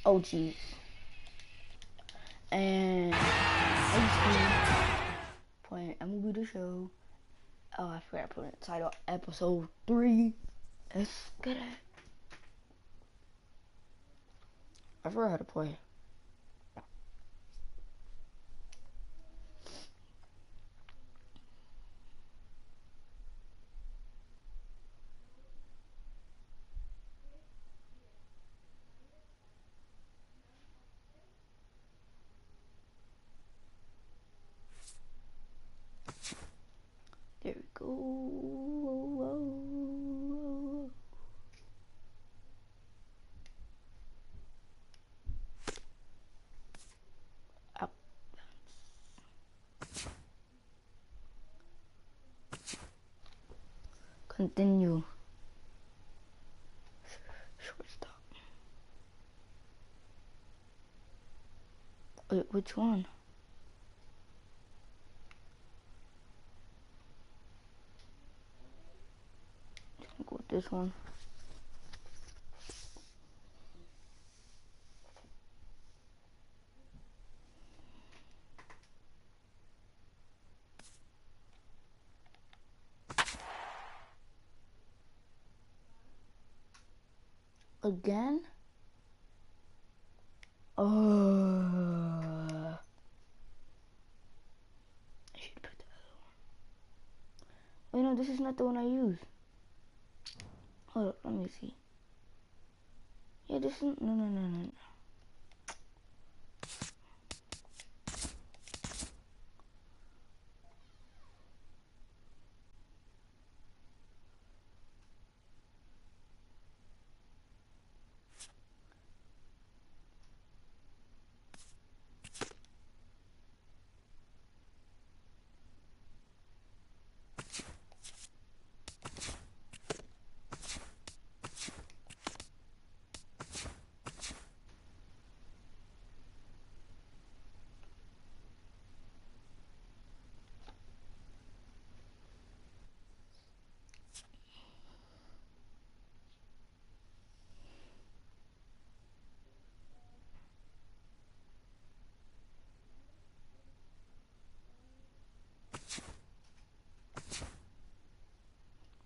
OG. And basically playing MLB The Show. Oh, I forgot to put in the title. Episode 3. Let's get it. I forgot how to play. There we go. Up. Continue. Shortstop. Wait, which one? Go with this one. Again? I should put the other one. Wait, no, this is not the one I use. Hold up, let me see. Yeah, this is no.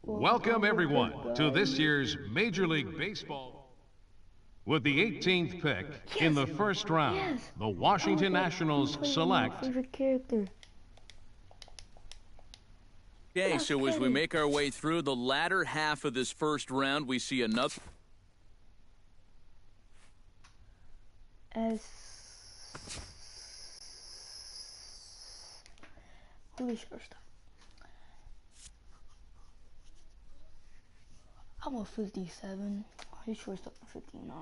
Welcome, everyone, to this year's Major League Baseball. With the 18th pick in the first round, the Washington Nationals select... My favorite character. Okay, so as we make our way through the latter half of this first round, we see another... Holy shortstop. I'm a 57. His shortstop a 59.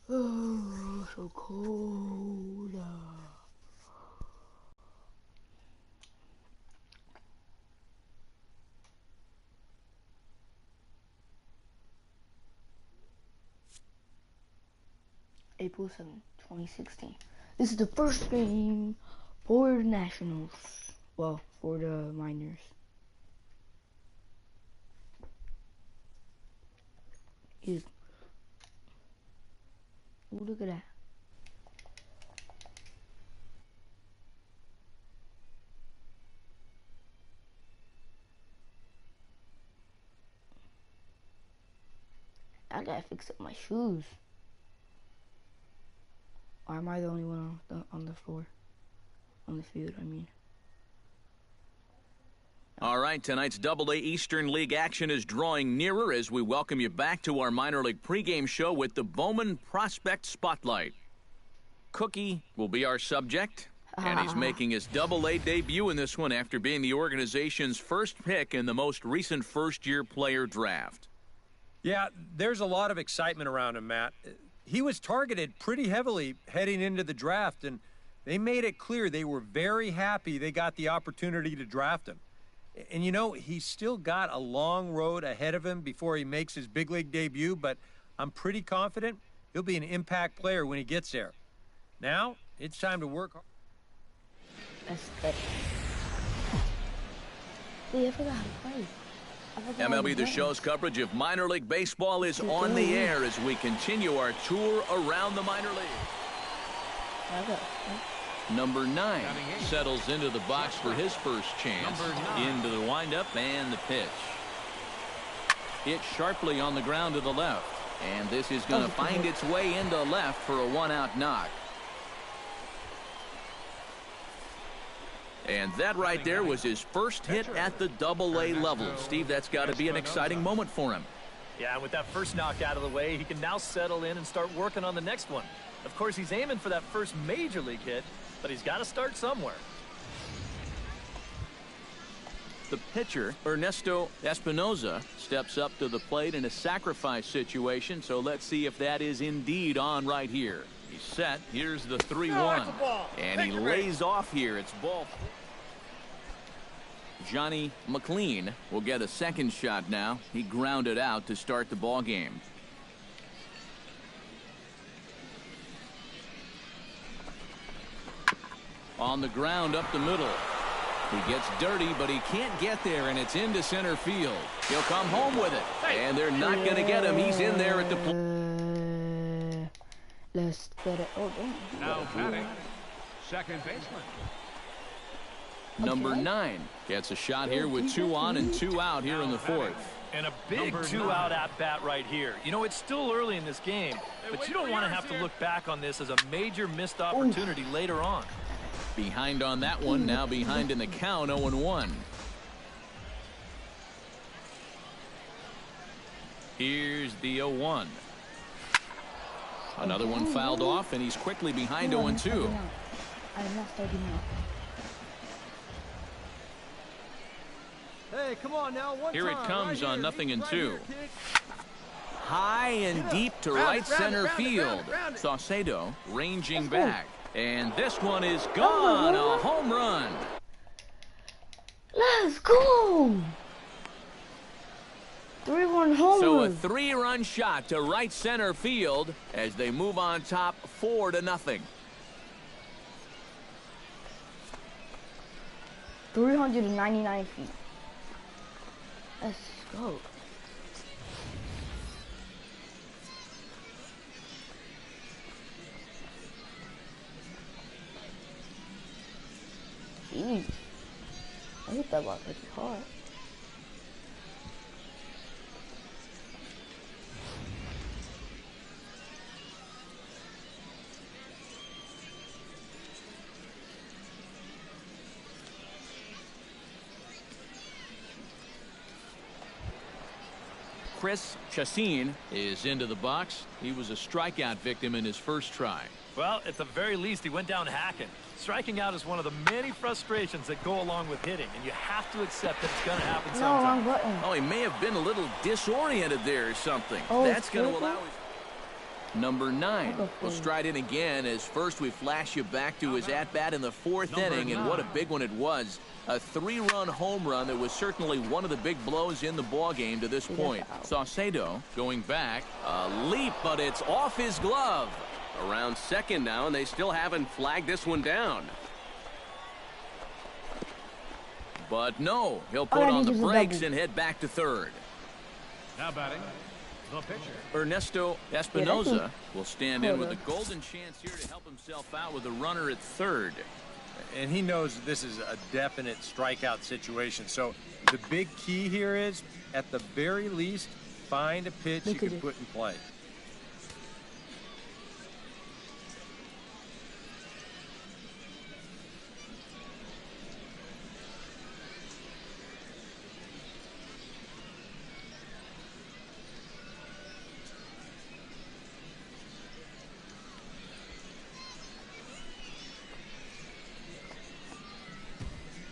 Oh, so cold. April 7, 2016. This is the first game for the Nationals. Well, for the minors. Ooh, look at that. I gotta fix up my shoes. Or am I the only one on the floor? On the field, I mean. All right, tonight's Double-A Eastern League action is drawing nearer as we welcome you back to our minor league pregame show with the Bowman Prospect Spotlight. Cookie will be our subject, and he's making his Double-A debut in this one after being the organization's first pick in the most recent first-year player draft. Yeah, there's a lot of excitement around him, Matt. He was targeted pretty heavily heading into the draft, and they made it clear they were very happy they got the opportunity to draft him. And, you know, he's still got a long road ahead of him before he makes his big league debut, but I'm pretty confident he'll be an impact player when he gets there. Now, it's time to work hard. That's good. Wait, I forgot how to play. MLB The Show's coverage of minor league baseball is on the air as we continue our tour around the minor leagues. Number 9 settles into the box for his first chance. Into the windup and the pitch. Hit sharply on the ground to the left. And this is going to find its way into left for a 1-out knock. And that right there was his first hit at the Double-A level. Steve, that's got to be an exciting moment for him. Yeah, and with that first knock out of the way, he can now settle in and start working on the next one. Of course, he's aiming for that first major league hit, but he's got to start somewhere. The pitcher, Ernesto Espinoza, steps up to the plate in a sacrifice situation, so let's see if that is indeed on right here. He's set. Here's the 3-1. And he lays off here. It's ball. Johnny McLean will get a second shot now. He grounded out to start the ball game. On the ground up the middle. He gets dirty, but he can't get there, and it's into center field. He'll come home with it, and they're not going to get him. He's in there at the plate. Let's get it. Oh, damn. Now batting, second baseman. Number 9 gets a shot here with 2 on and 2 out here in the 4th. And a big 2-out at-bat right here. You know, it's still early in this game, but you don't want to have to look back on this as a major missed opportunity later on. Behind on that one, now behind in the count, 0-1. Here's the 0-1. Another one fouled off, and he's quickly behind 0-2. I'm not starting out. Hey, come on now. Here it comes on 0-2. High and deep to right center field. Saucedo ranging back. And this one is gone. A home run. Let's go. 3-1 home So a run. 3-run shot to right center field as they move on top 4-0. 399 feet. Let's go. Jeez. I hit that ball pretty hard. Chris Chassin is into the box. He was a strikeout victim in his first try. Well, at the very least, he went down hacking. Striking out is one of the many frustrations that go along with hitting, and you have to accept that it's going to happen No, wrong sometime. button. Oh, he may have been a little disoriented there or something. Oh, That's going to seriously? allow his... Number 9 will stride in again as first we flash you back to his at-bat in the 4th inning, and what a big one it was. A 3-run home run that was certainly one of the big blows in the ballgame to this point. Saucedo going back. A leap, but it's off his glove. Around second now, and they still haven't flagged this one down. But no, he'll put on the brakes and head back to third. Now batting, the pitcher. Ernesto Espinoza will stand in with a golden chance here to help himself out with a runner at third. And he knows this is a definite strikeout situation. So the big key here is, at the very least, find a pitch you can put in play.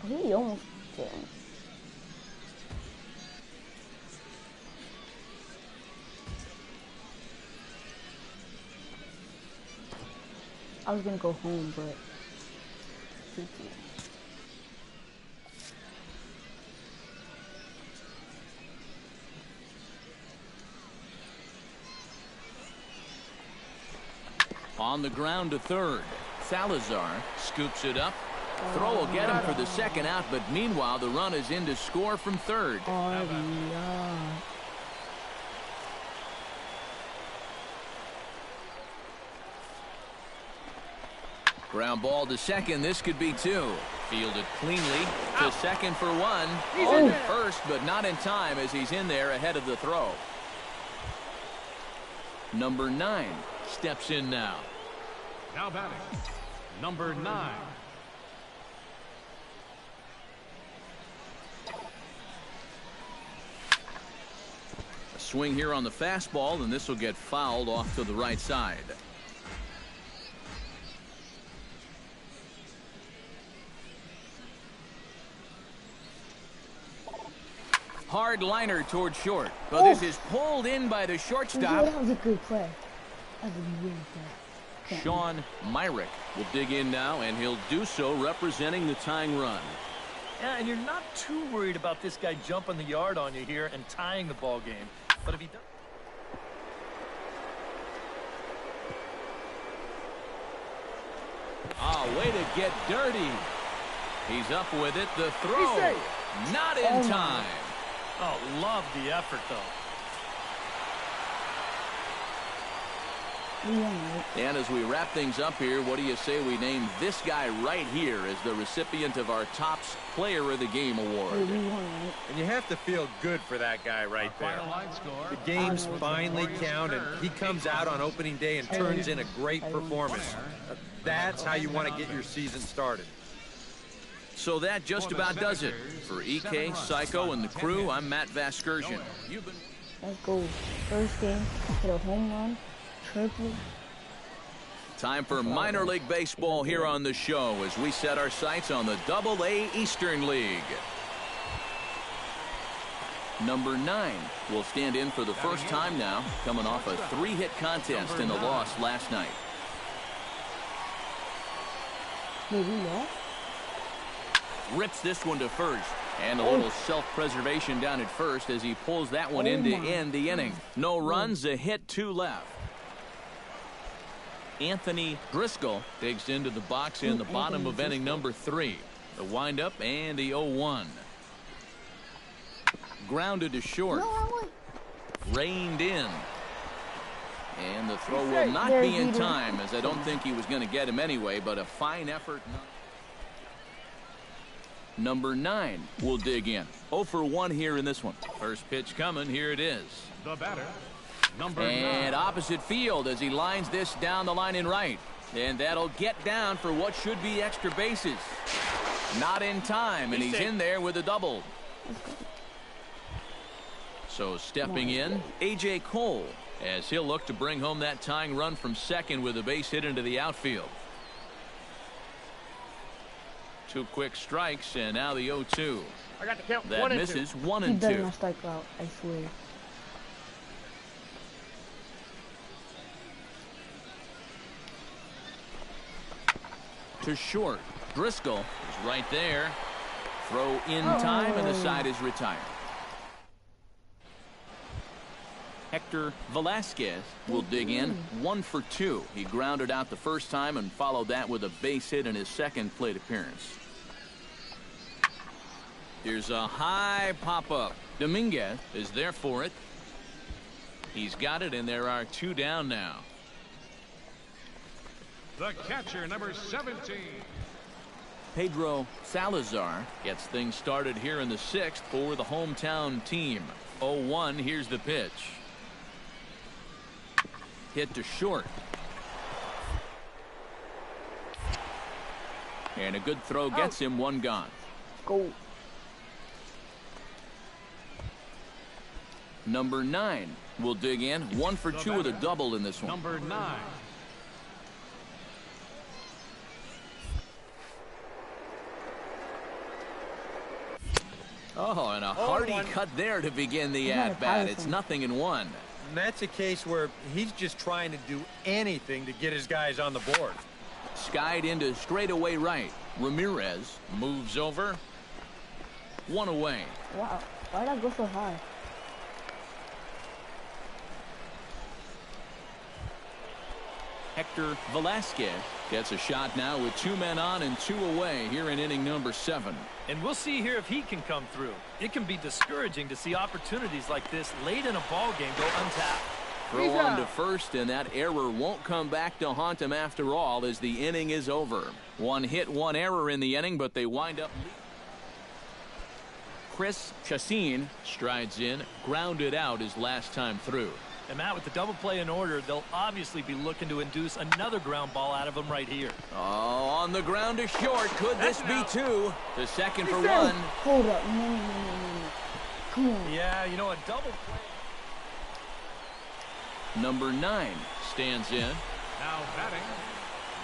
He almost did. I was gonna go home, but On the ground to third. Salazar scoops it up. Throw will get him for the second out, but meanwhile, the run is in to score from third. Ground ball to second. This could be two. Fielded cleanly to second for one. On to first, but not in time as he's in there ahead of the throw. Number 9 steps in now. Now batting, number 9. A swing here on the fastball, and this will get fouled off to the right side. Hard liner toward short, but this is pulled in by the shortstop. That was a good play. That was a really good play. Sean Myrick will dig in now, and he'll do so representing the tying run. Yeah, and you're not too worried about this guy jumping the yard on you here and tying the ball game. But if he does... Way to get dirty. He's up with it. The throw. Not in time. Oh, love the effort, though. And as we wrap things up here, what do you say we name this guy right here as the recipient of our Topps Player of the Game award? And you have to feel good for that guy right there. The games finally count, and he comes out on opening day and turns in a great performance. That's how you want to get your season started. So that just about does it. For EK, Psycho, and the crew, I'm Matt Vasgersian. Let's go. First game, hit a home run, triple. Time for minor league baseball here on the show as we set our sights on the Double-A Eastern League. Number 9 will stand in for the first time now, coming off a 3-hit contest in the loss last night. Maybe not. Rips this one to first, and a little self-preservation down at first as he pulls that one in to end the inning. No runs, a hit, 2 left. Anthony Driscoll digs into the box in the bottom of inning number 3. The windup and the 0-1. Grounded to short. Reined in. And the throw will not be in time, as I don't think he was going to get him anyway, but a fine effort. Number 9 will dig in. 0 for 1 here in this one. First pitch coming. Here it is. The batter, number 9. Opposite field as he lines this down the line in right. And that'll get down for what should be extra bases. Not in time, and he's in there with a double. So stepping in, A.J. Cole, as he'll look to bring home that tying run from second with a base hit into the outfield. 2 quick strikes, and now the 0-2. I got the count. That misses 1 and 2. He does not strike out, I swear. To short. Driscoll is right there. Throw in time, and the side is retired. Hector Velasquez will dig in. 1 for 2. He grounded out the first time and followed that with a base hit in his second plate appearance. Here's a high pop-up. Dominguez is there for it. He's got it, and there are 2 down now. The catcher, number 17. Pedro Salazar gets things started here in the 6th for the hometown team. 0-1, here's the pitch. Hit to short. And a good throw gets him 1 gone. Go. Number 9 will dig in. 1 for 2 with a double in this one. Number 9. Oh, and a hearty cut there to begin the at-bat. It's 0-1. And that's a case where he's just trying to do anything to get his guys on the board. Skied into straightaway right. Ramirez moves over. 1 away. Wow. Why did I go so high? Hector Velasquez gets a shot now with 2 men on and 2 away here in inning number 7. And we'll see here if he can come through. It can be discouraging to see opportunities like this late in a ball game go untapped. Throw on to first, and that error won't come back to haunt him after all as the inning is over. 1 hit, 1 error in the inning, but they wind up. Chris Chacin strides in, grounded out his last time through. And Matt, with the double play in order, they'll obviously be looking to induce another ground ball out of him right here. Oh, on the ground to short. Could this be 2? The second for 1. Hold up. No. Come on. Yeah, you know, a double play. Number 9 stands in. Now batting,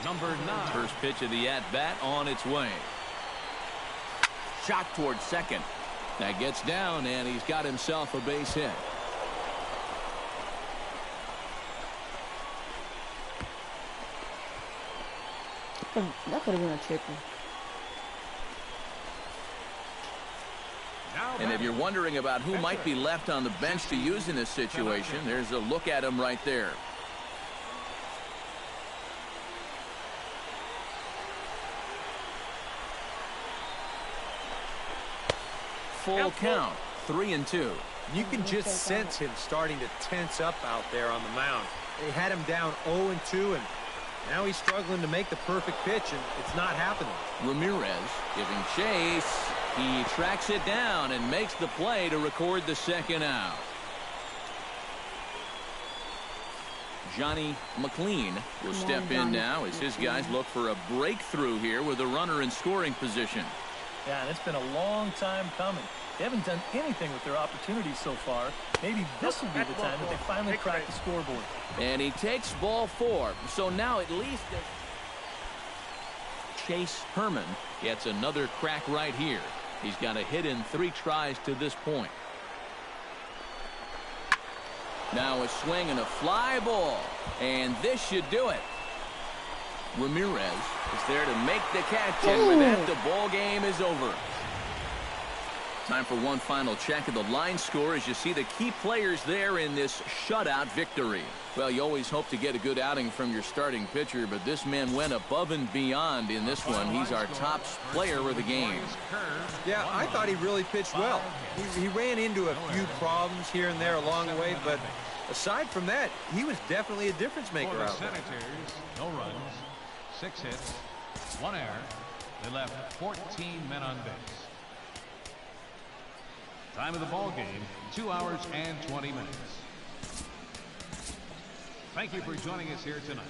number 9. First pitch of the at-bat on its way. Shot towards second. That gets down, and he's got himself a base hit. That could have been a triple. And if you're wondering about who might be left on the bench to use in this situation, there's a look at him right there. Full count, 3-2. You can just sense him starting to tense up out there on the mound. They had him down 0-2, and now he's struggling to make the perfect pitch, and it's not happening. Ramirez giving chase. He tracks it down and makes the play to record the second out. Johnny McLean will step in now as his guys look for a breakthrough here with a runner in scoring position. Yeah, and it's been a long time coming. They haven't done anything with their opportunities so far. Maybe this will be the time that they finally crack the scoreboard. And he takes ball 4. So now at least Chase Herman gets another crack right here. He's got a hit in 3 tries to this point. Now a swing and a fly ball. And this should do it. Ramirez is there to make the catch, and with that, the ball game is over. Time for one final check of the line score as you see the key players there in this shutout victory. Well, you always hope to get a good outing from your starting pitcher, but this man went above and beyond in this one. He's our top player of the game. Yeah, I thought he really pitched well. He ran into a few problems here and there along the way, but aside from that, he was definitely a difference maker out there. No runs, 6 hits, 1 error. They left 14 men on base. Time of the ball game, 2 hours and 20 minutes. Thank you for joining us here tonight.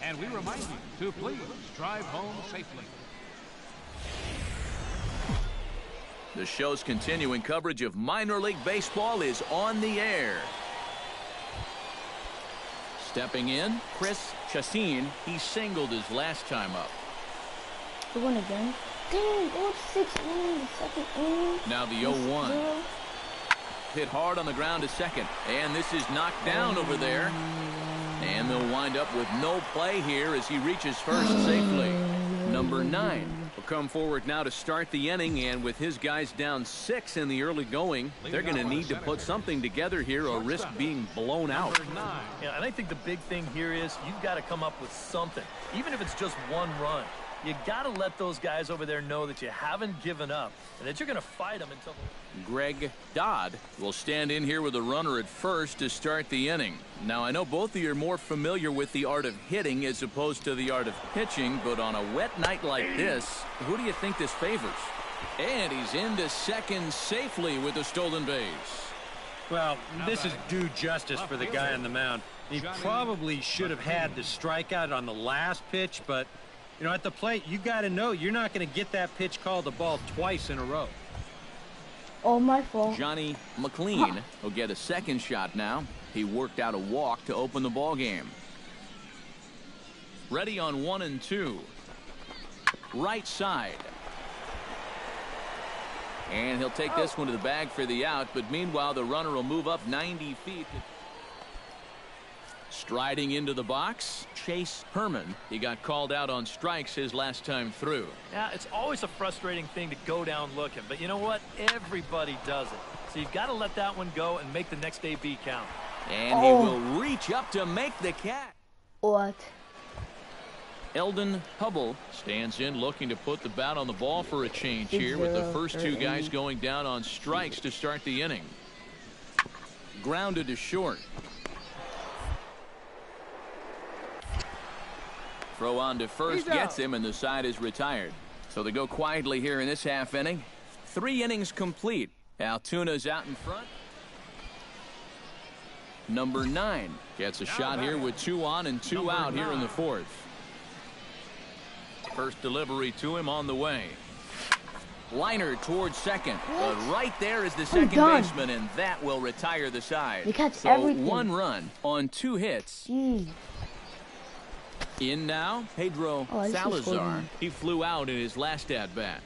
And we remind you to please drive home safely. The show's continuing coverage of minor league baseball is on the air. Stepping in, Chris Chacin. He singled his last time up. We won again. Dang, go 6 innings, the second inning. Now the 0-1. Hit hard on the ground to second. And this is knocked down over there. And they'll wind up with no play here as he reaches first safely. Number 9 will come forward now to start the inning, and with his guys down 6 in the early going, they're going to need to put something together here or risk being blown out. Yeah, and I think the big thing here is you've got to come up with something, even if it's just 1 run. You got to let those guys over there know that you haven't given up and that you're going to fight them until. Greg Dodd will stand in here with a runner at first to start the inning. Now, I know both of you are more familiar with the art of hitting as opposed to the art of pitching, but on a wet night like this, who do you think this favors? And he's into second safely with a stolen base. Well, this is due justice for the guy on the mound. He probably should have had the strikeout on the last pitch, but you know, at the plate, you got to know you're not going to get that pitch called a ball twice in a row. Oh, my fault. Johnny McLean will get a second shot now. He worked out a walk to open the ball game. Ready on 1 and 2. Right side. And he'll take this one to the bag for the out, but meanwhile the runner will move up 90 feet. Striding into the box, Chase Herman. He got called out on strikes his last time through. Yeah, it's always a frustrating thing to go down looking, but you know what? Everybody does it. So you've got to let that one go and make the next AB count. And he will reach up to make the catch. What? Eldon Hubble stands in, looking to put the bat on the ball for a change here, with the first two guys going down on strikes to start the inning. Grounded to short. Throw on to first gets him, and the side is retired. So they go quietly here in this half inning. 3 innings complete. Altuna's out in front. Number 9 gets a shot here with 2 on and 2 out here in the 4th. First delivery to him on the way. Liner towards second. But right there is the second baseman, and that will retire the side. So everything. 1 run on 2 hits. Jeez. In now, Pedro Salazar. He flew out in his last at-bat.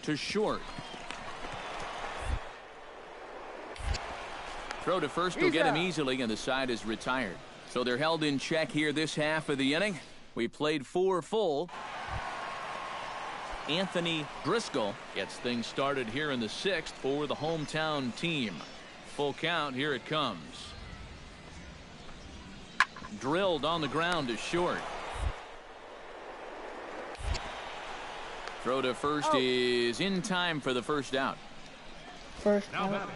To short. Throw to first will get him easily, and the side is retired. So they're held in check here this half of the inning. We played 4 full. Anthony Driscoll gets things started here in the 6th for the hometown team. Full count, here it comes. Drilled on the ground to short. Throw to first is in time for the first out. First out.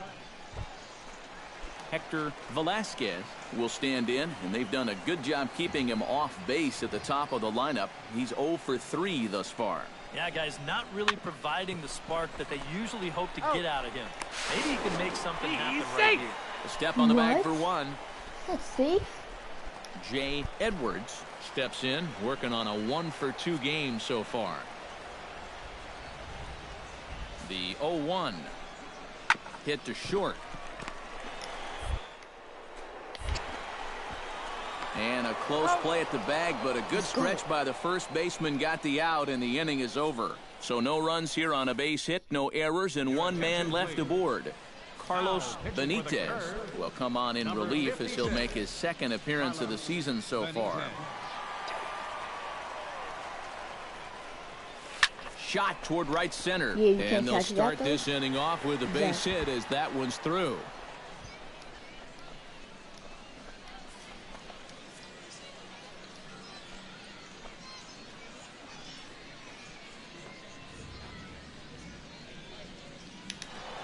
Hector Velasquez will stand in, and they've done a good job keeping him off base at the top of the lineup. He's 0 for 3 thus far. Yeah, guys, not really providing the spark that they usually hope to get out of him. Maybe he can make something happen right here. A step on the bag for 1. That's safe. Jay Edwards steps in, working on a 1 for 2 game so far. The 0-1 hit to short. And a close play at the bag, but a good stretch by the first baseman got the out, and the inning is over. So no runs here on a base hit, no errors, and 1 man left aboard. Carlos Benitez will come on in relief as he'll make his 2nd appearance of the season so far. Shot toward right center, and they'll start this inning off with a base hit as that one's through.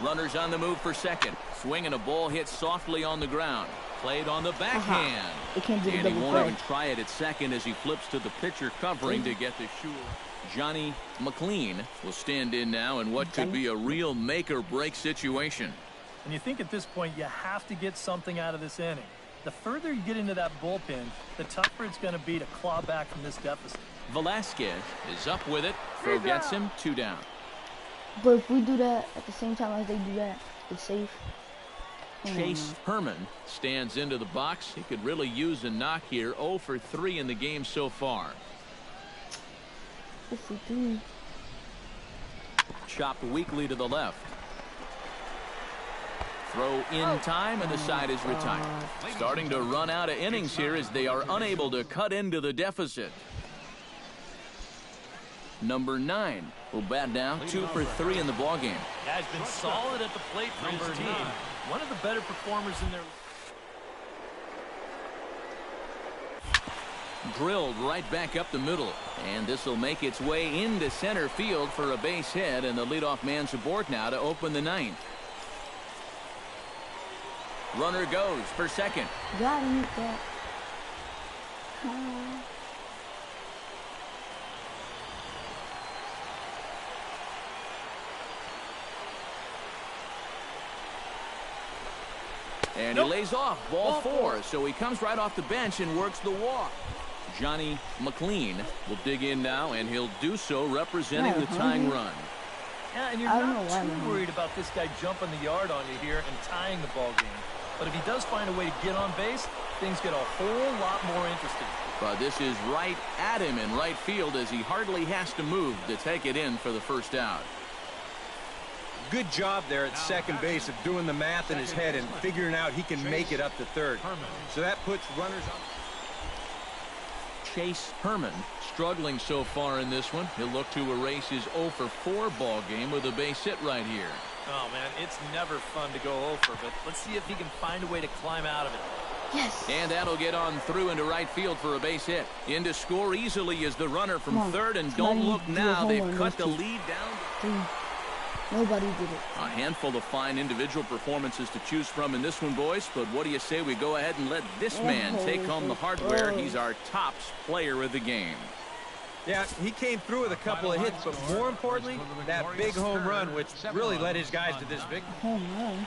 Runners on the move for second. Swinging a ball hit softly on the ground. Played on the backhand. And he won't even try it at second as he flips to the pitcher covering to get the shoe. Johnny McLean will stand in now in what could be a real make-or-break situation. And you think at this point you have to get something out of this inning. The further you get into that bullpen, the tougher it's going to be to claw back from this deficit. Velasquez is up with it. Throw gets him 2 down. But if we do that at the same time as they do that, it's safe. Chase Herman stands into the box. He could really use a knock here. 0 for 3 in the game so far. 0 for 3. Chopped weakly to the left. Throw in time, and the side is retired. Starting to run out of innings here as they are unable to cut into the deficit. Number 9 will bat down 2 for 3 in the ballgame. Yeah, he's been solid at the plate for his team. One of the better performers in their... Drilled right back up the middle, and this will make its way into center field for a base hit, and the leadoff man's aboard now to open the 9th. Runner goes for second. Gotta eat that. And he lays off ball 4, so he comes right off the bench and works the walk. Johnny McLean will dig in now, and he'll do so representing the tying run. Yeah, and you're not too worried about this guy jumping the yard on you here and tying the ball game. But if he does find a way to get on base, things get a whole lot more interesting. But this is right at him in right field as he hardly has to move to take it in for the first out. Good job there at second base of doing the math in his head and figuring out he can make it up to third. So that puts runners on. Chase Herman struggling so far in this one. He'll look to erase his 0 for 4 ball game with a base hit right here. Oh, man, it's never fun to go over, but let's see if he can find a way to climb out of it. Yes. And that'll get on through into right field for a base hit. In to score easily is the runner from third, and don't look now. They've cut the lead down. Nobody did it. A handful of fine individual performances to choose from in this one, boys. But what do you say we go ahead and let this man take home the hardware? He's our tops player of the game. Yeah, he came through with a couple of hits, but more importantly, that big home run, which really led his guys to this victory. Home run.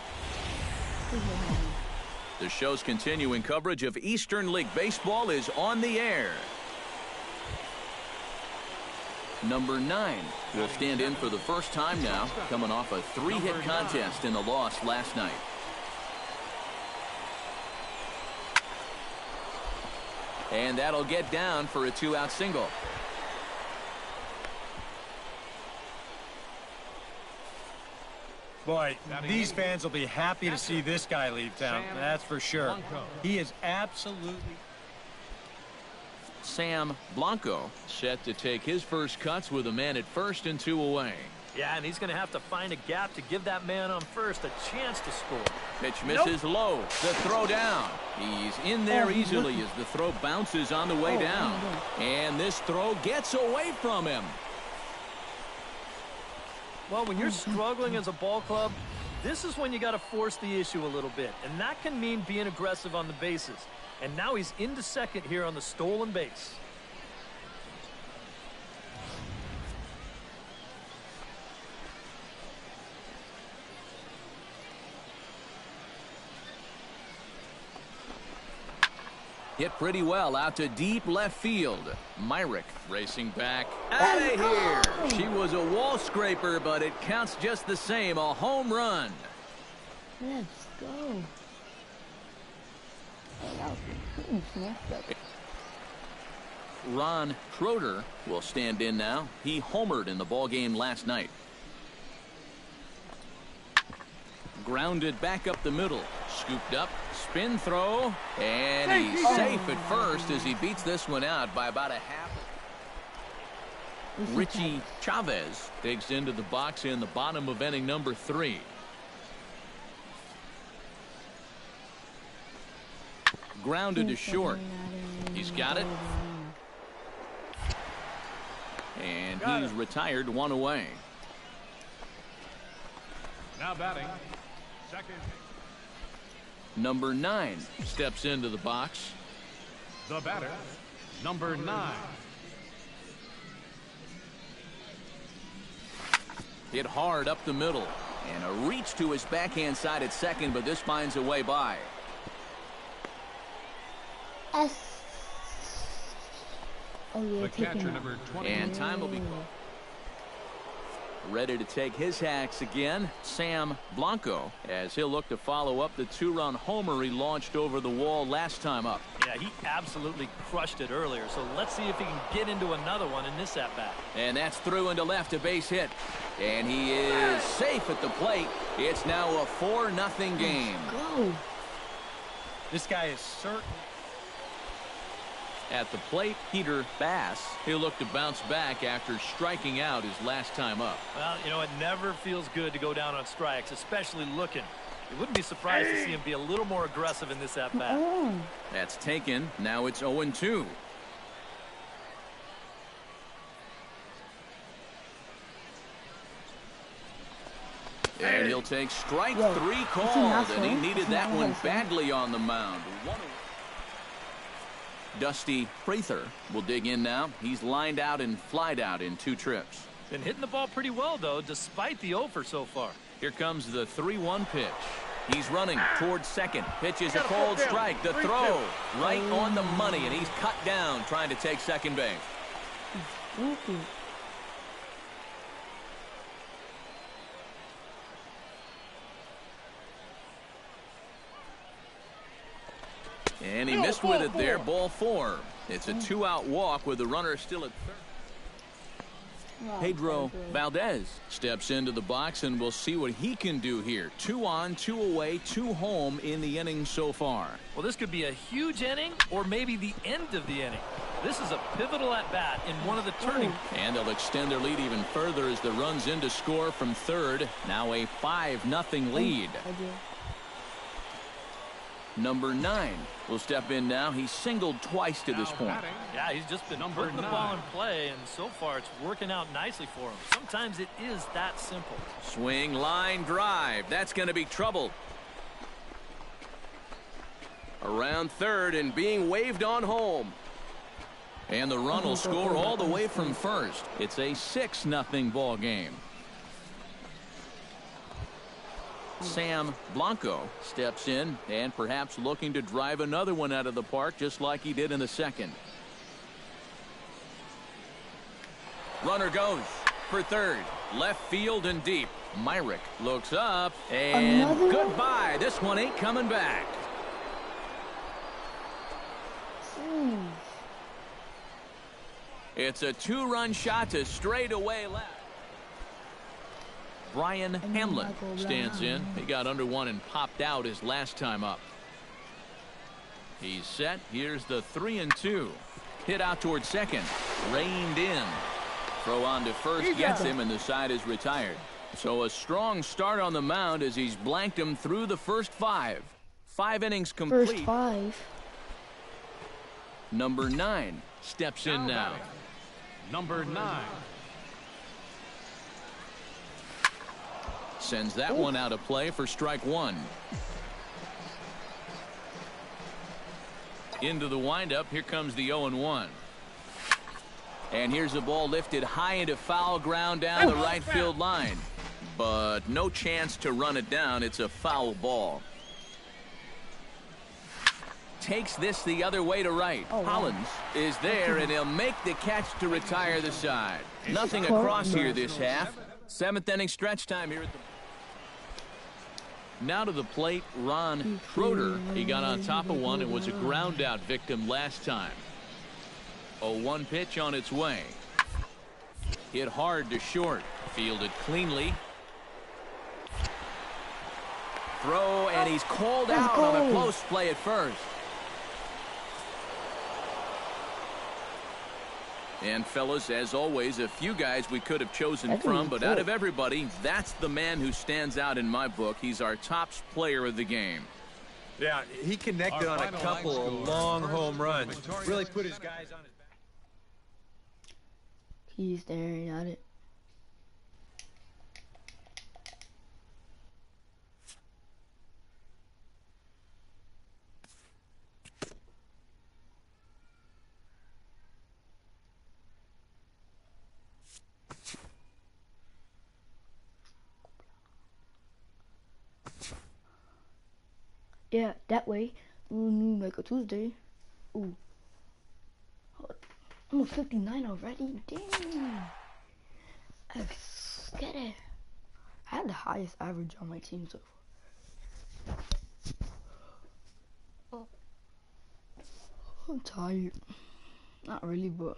The show's continuing coverage of Eastern League Baseball is on the air. Number 9 will stand in for the first time now, coming off a 3-hit contest in the loss last night. And that'll get down for a 2-out single. Boy, these fans will be happy to see this guy leave town. That's for sure. He is absolutely... Sam Blanco set to take his first cuts with a man at first and 2 away. Yeah, and he's going to have to find a gap to give that man on first a chance to score. Pitch misses low. The throw down. He's in there easily as the throw bounces on the way down. And this throw gets away from him. Well, when you're struggling as a ball club, this is when you got to force the issue a little bit. And that can mean being aggressive on the bases. And now he's into second here on the stolen base. Hit pretty well out to deep left field. Myrick racing back out of here. She was a wall scraper, but it counts just the same. A home run. Let's go. Ron Schroeder will stand in now. He homered in the ballgame last night. Grounded back up the middle. Scooped up. Spin throw. And he's safe at first as he beats this one out by about a half. Richie Chavez digs into the box in the bottom of inning number 3. Grounded to short. He's got it. And he's retired 1 away. Now batting, second. Number 9 steps into the box. The batter, number 9. Hit hard up the middle. And a reach to his backhand side at second, but this finds a way by. Oh, yeah, The catcher, number 20. And time will be called. Ready to take his hacks again, Sam Blanco, as he'll look to follow up the 2-run homer he launched over the wall last time up. Yeah, he absolutely crushed it earlier, so let's see if he can get into another one in this at-bat. And that's through into left, a base hit. And he is safe at the plate. It's now a 4-0 game. Go. This guy is certain. At the plate, Peter Bass. He'll look to bounce back after striking out his last time up. Well, you know, it never feels good to go down on strikes, especially looking. You wouldn't be surprised to see him be a little more aggressive in this at-bat. That's taken. Now it's 0-2. And he'll take strike 3 called, and he needed that one badly on the mound. Dusty Prather will dig in now. He's lined out and flied out in 2 trips. Been hitting the ball pretty well, though, despite the offer so far. Here comes the 3-1 pitch. He's running towards second. Pitch is a cold strike. The throw right on the money, and he's cut down trying to take second base. And he missed with it there. Ball 4. It's a 2-out walk with the runner still at third. Pedro Valdez steps into the box, and we'll see what he can do here. 2 on, 2 away, 2 home in the inning so far. Well, this could be a huge inning or maybe the end of the inning. This is a pivotal at-bat in one of the turning. And they'll extend their lead even further as the run's in to score from third. Now a 5-0 lead. Number 9 will step in now. He's singled twice to this point. Yeah, he's just been putting the ball in play, and so far it's working out nicely for him. Sometimes it is that simple. Swing, line, drive. That's going to be trouble. Around third and being waved on home. And the run will score all the way from first. It's a 6-0 ball game. Sam Blanco steps in and perhaps looking to drive another one out of the park just like he did in the second. Runner goes for third. Left field and deep. Myrick looks up and goodbye. This one ain't coming back. It's a 2-run shot to straightaway left. Brian Hamlin stands in. He got under one and popped out his last time up. He's set. Here's the 3-2. Hit out towards second. Reined in. Throw on to first gets him, and the side is retired. So a strong start on the mound as he's blanked him through the first 5. 5 innings complete. First 5. Number 9 steps in now. Number 9. Sends that one out of play for strike 1. Into the windup. Here comes the 0-1. And here's a ball lifted high into foul ground down the right field line. But no chance to run it down. It's a foul ball. Takes this the other way to right. Hollins is there, and he'll make the catch to retire the side. Nothing across here this half. 7th inning stretch time here at the... Now to the plate, Ron Schroeder. He got on top of one and was a ground out victim last time. 0-1 pitch on its way. Hit hard to short. Fielded cleanly. Throw, and he's called out on a close play at first. And fellas, as always, a few guys we could have chosen from, but out of everybody, that's the man who stands out in my book. He's our top player of the game. Yeah, he connected on a couple of long home runs. Really put his guys on his back. He's staring at it. Yeah, that way. Ooh, like a Tuesday. Ooh. I'm at 59 already. Damn. I get it. I had the highest average on my team so far. Oh. I'm tired. Not really, but.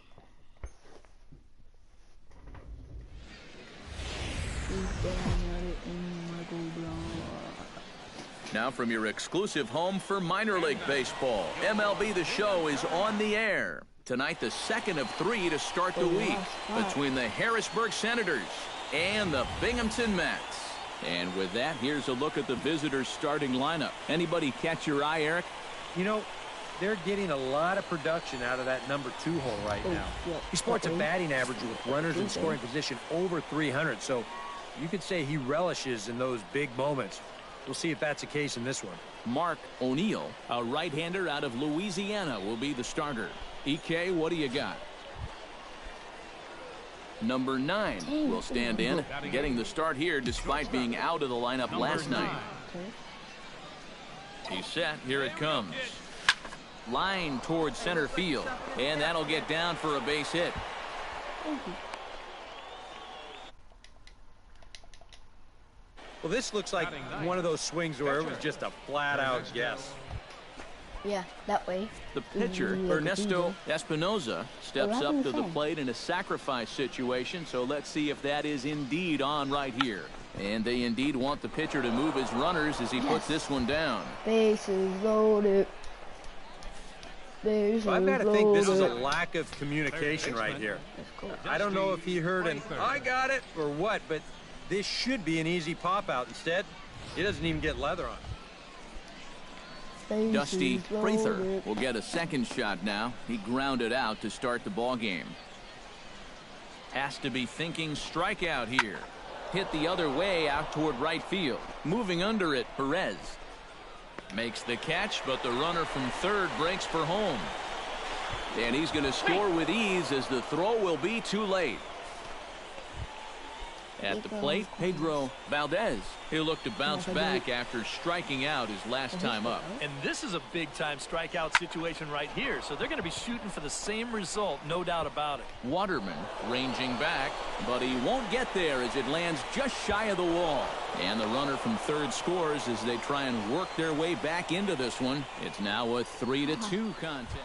Now from your exclusive home for minor league baseball, MLB The Show is on the air. Tonight, the second of 3 to start the week between the Harrisburg Senators and the Binghamton Mets. And with that, here's a look at the visitors' starting lineup. Anybody catch your eye, Eric? You know, they're getting a lot of production out of that number 2 hole right now. He sports a batting average with runners in scoring position over 300, so you could say he relishes in those big moments. We'll see if that's the case in this one. Mark O'Neill, a right-hander out of Louisiana, will be the starter. EK, what do you got? Number 9 will stand in, getting the start here despite being out of the lineup last night. He's set. Here it comes. Line towards center field, and that'll get down for a base hit. Well, this looks like one of those swings where it was just a flat-out guess. Yeah, that way. The pitcher, Ernesto Espinoza, steps up to the plate in a sacrifice situation, so let's see if that is indeed on right here. And they indeed want the pitcher to move his runners as he puts this one down. Bases loaded. Bases I've got to think this is a lack of communication right here. I don't know if he heard an "I got it" or what, but this should be an easy pop out. Instead, he doesn't even get leather on. Dusty Prather will get a second shot now. He grounded out to start the ball game. Has to be thinking strikeout here. Hit the other way out toward right field. Moving under it, Perez. Makes the catch, but the runner from third breaks for home. And he's going to score with ease as the throw will be too late. At the plate, Pedro Valdez. He'll look to bounce back after striking out his last time up. And this is a big-time strikeout situation right here, so they're going to be shooting for the same result, no doubt about it. Waterman ranging back, but he won't get there as it lands just shy of the wall. And the runner from third scores as they try and work their way back into this one. It's now a 3-2 contest.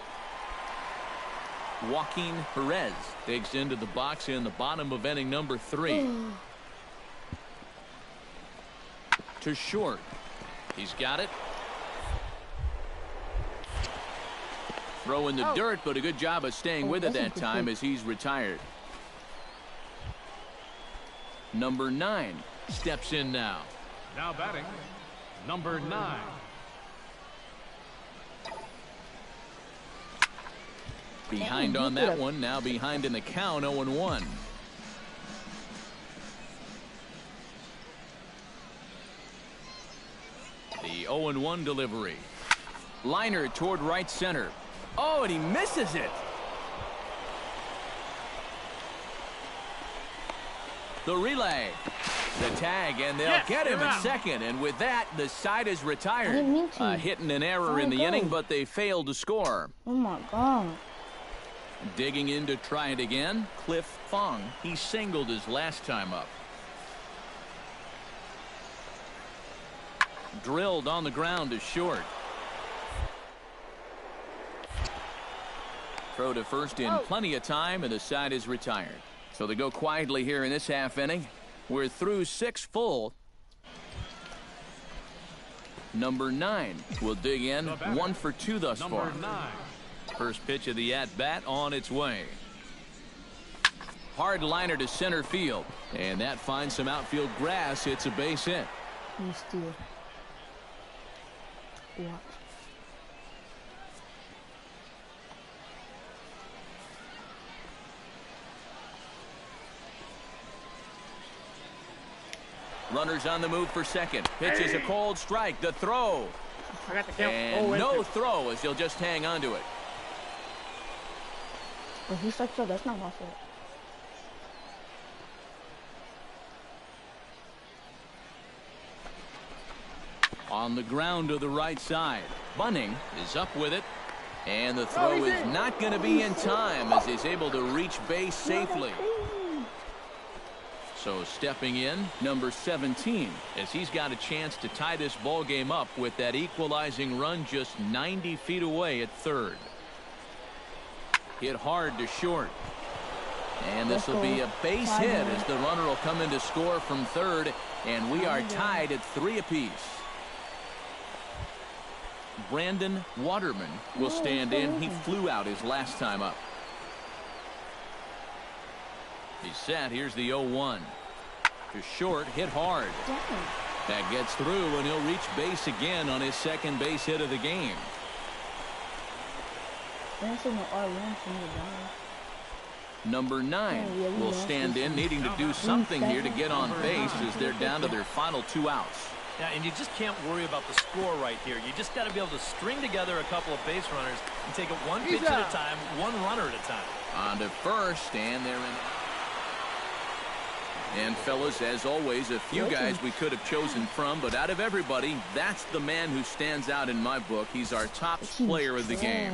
Joaquin Perez digs into the box in the bottom of inning number 3. To short. He's got it. Throw in the dirt, but a good job of staying with it that time as he's retired. Number 9 steps in now. Now batting, number 9. Behind on that one, now behind in the count, 0-1. The 0-1 delivery. Liner toward right center. Oh, and he misses it. The relay. The tag, and they'll get him at second. And with that, the side is retired. Hitting an error in the inning, but they failed to score. Oh, my God. Digging in to try it again, Cliff Fong. He singled his last time up. Drilled on the ground to short. Throw to first in plenty of time, and the side is retired. So they go quietly here in this half inning. We're through 6 full. Number 9 will dig in, 1 for 2 thus far. First pitch of the at-bat on its way. Hard liner to center field. And that finds some outfield grass. It's a base hit. Runners on the move for second. Pitch is a cold strike. The throw. And no throw as he'll just hang on to it. If he strikes out, that's not my fault. On the ground to the right side. Bunning is up with it. And the throw is not going to be in time as he's able to reach base safely. So stepping in, number 17, as he's got a chance to tie this ball game up with that equalizing run just 90 feet away at third. Hit hard to short. And this will be a base hit as the runner will come in to score from third. And we are tied at 3 apiece. Brandon Waterman will stand in. He flew out his last time up. He's set. Here's the 0-1. To short, hit hard. That gets through, and he'll reach base again on his second base hit of the game. Number 9 will stand in, needing to do something here to get on base as they're down to their final 2 outs. Yeah, and you just can't worry about the score right here. You just got to be able to string together a couple of base runners and take it one pitch at a time, one runner at a time. On to first, and they're in. And fellas, as always, a few guys we could have chosen from, but out of everybody, that's the man who stands out in my book. He's our top player of the game.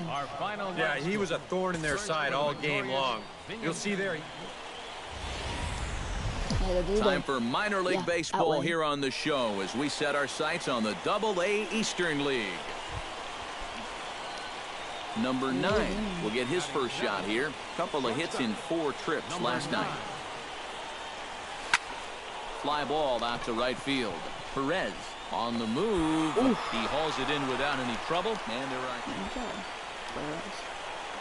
Yeah, he was a thorn in their side all game long. You'll see there. Time for minor league baseball here on the show as we set our sights on the Double-A Eastern League. Number 9 will get his first shot here. Couple of hits in 4 trips last night. Fly ball out to right field. Perez on the move. He hauls it in without any trouble. And they're right.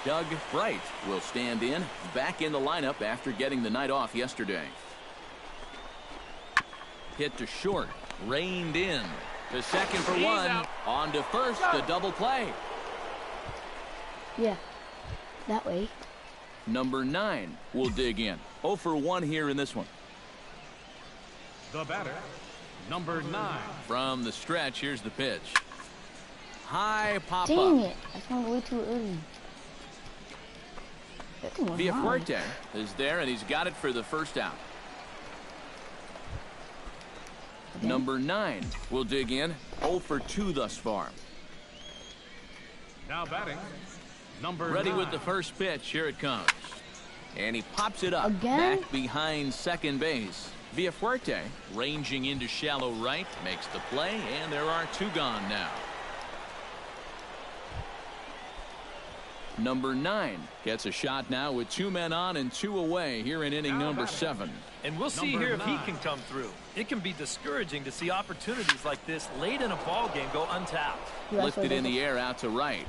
Doug Bright will stand in, back in the lineup after getting the night off yesterday. Hit to short, reined in. To second for one. On to first, a double play. Yeah, that way. Number 9 will dig in. 0 for 1 here in this one. The batter, number 9. From the stretch, here's the pitch. High pop-up. Dang it, I swung way too early. Villafuerte is there, and he's got it for the first out. Okay. Number 9 will dig in. 0 for 2 thus far. Now batting, number Ready 9. with the first pitch. Here it comes. And he pops it up. Again? Back behind second base. Villafuerte ranging into shallow right. Makes the play, and there are 2 gone now. Number 9 gets a shot now with 2 men on and 2 away here in inning number 7. And we'll see here if he can come through. It can be discouraging to see opportunities like this late in a ball game go untapped. Lifted in the air out to right.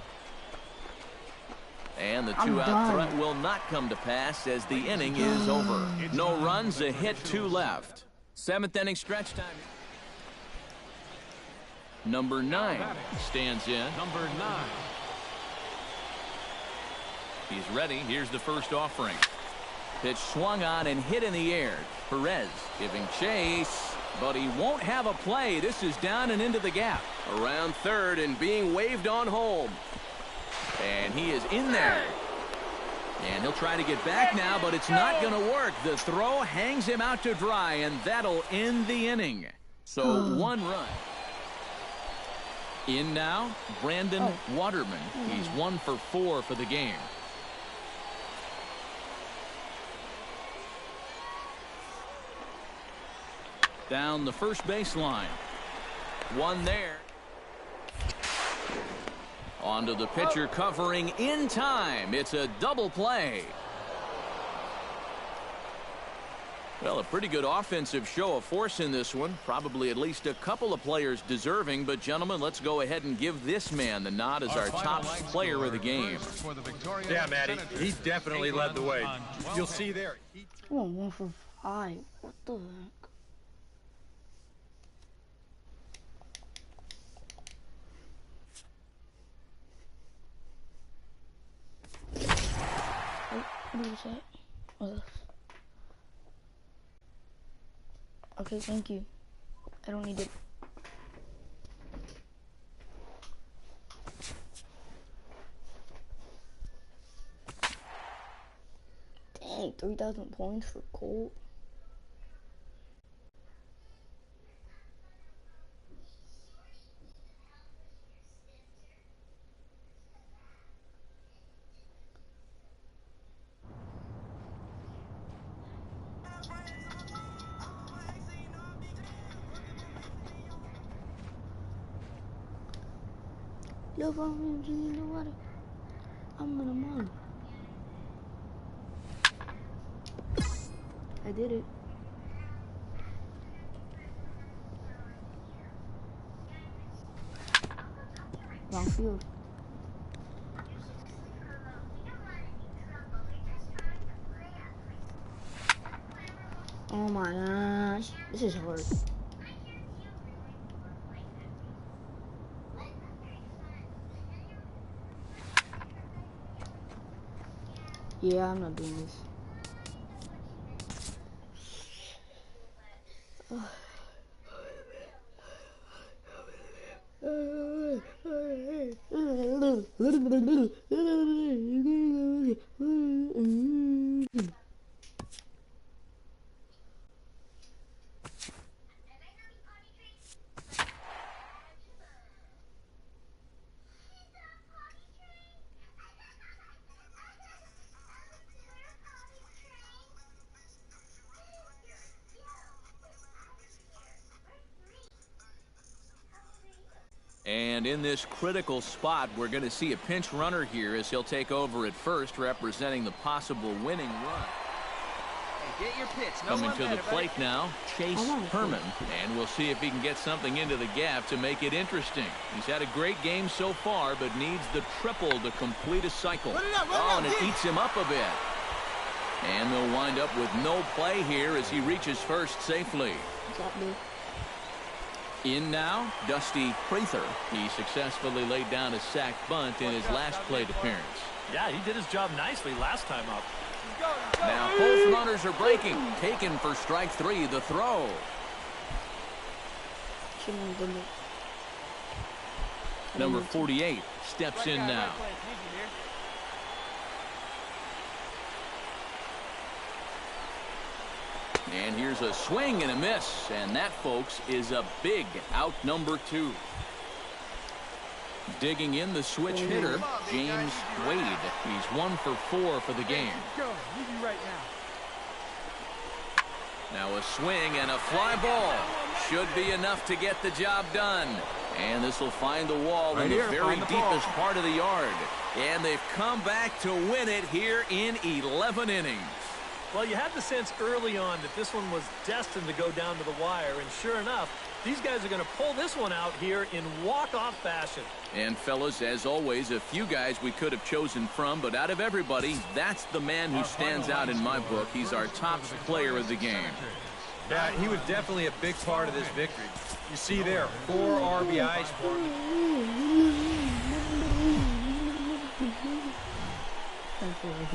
And the 2-out threat will not come to pass as the inning is over. No runs, a hit, 2 left. 7th inning stretch time. Number 9 stands in. Number 9. He's ready. Here's the first offering. Pitch swung on and hit in the air. Perez giving chase, but he won't have a play. This is down and into the gap. Around third and being waved on home. And he is in there. And he'll try to get back now, but it's not going to work. The throw hangs him out to dry, and that'll end the inning. So 1 run. In now, Brandon Waterman. He's 1 for 4 for the game. Down the first baseline. 1 there. Onto the pitcher covering in time. It's a double play. Well, a pretty good offensive show of force in this one. Probably at least a couple of players deserving. But, gentlemen, let's go ahead and give this man the nod as our top player of the game. Yeah, Matty, he definitely led the way. You'll see there. Oh, 1 for 5. What the heck? What is that? What else? Okay, thank you. I don't need it. Dang, 3,000 points for Colt. Look, I'm in the water. I'm in the mud. I did it. Wrong field. Oh my gosh. This is hard. Yeah, I'm not doing this. And in this critical spot, we're going to see a pinch runner here as he'll take over at first, representing the possible winning run. Hey, get your pitch. No Coming one to the better, plate buddy. now, Chase Herman. And we'll see if he can get something into the gap to make it interesting. He's had a great game so far, but needs the triple to complete a cycle. And it eats him up a bit. And they'll wind up with no play here as he reaches first safely. What's up, dude? In now, Dusty Prather. He successfully laid down a sack bunt in his last plate appearance. Yeah, he did his job nicely last time up. Now both runners are breaking. Taken for strike 3, the throw. Number 48 steps in now. And here's a swing and a miss. And that, folks, is a big out number 2. Digging in the switch hitter, James Wade. He's 1 for 4 for the game. Now a swing and a fly ball. Should be enough to get the job done. And this will find the wall in the very deepest part of the yard. And they've come back to win it here in 11 innings. Well, you had the sense early on that this one was destined to go down to the wire. And sure enough, these guys are going to pull this one out here in walk-off fashion. And, fellas, as always, a few guys we could have chosen from, but out of everybody, that's the man who stands out in my book. He's our top player of the game. Yeah, he was definitely a big part of this victory. You see there, 4 RBIs for him.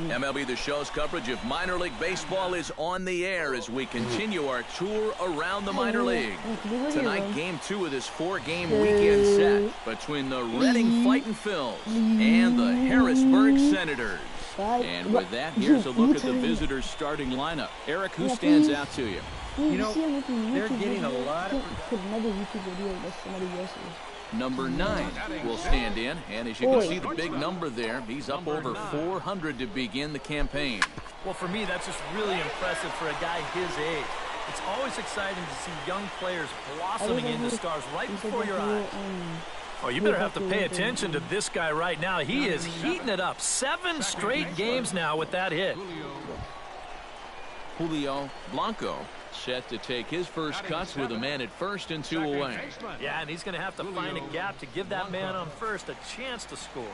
MLB The Show's coverage of minor league baseball is on the air as we continue our tour around the minor league. Tonight, game 2 of this 4-game weekend set between the Reading Fightin' Phils and the Harrisburg Senators. And with that, here's a look at the visitors' starting lineup. Eric, who stands out to you? You know, they're getting a lot of... Number 9 will stand in, and as you can see the big number there, he's up over 400 to begin the campaign. Well, for me, that's just really impressive for a guy his age. It's always exciting to see young players blossoming into stars right before your eyes. Oh, you better have to pay attention to this guy right now. He is heating it up. 7 straight games now with that hit. Julio Blanco set to take his first cuts with a man at first and 2 away. Yeah, and he's going to have to find a gap to give that man on first a chance to score.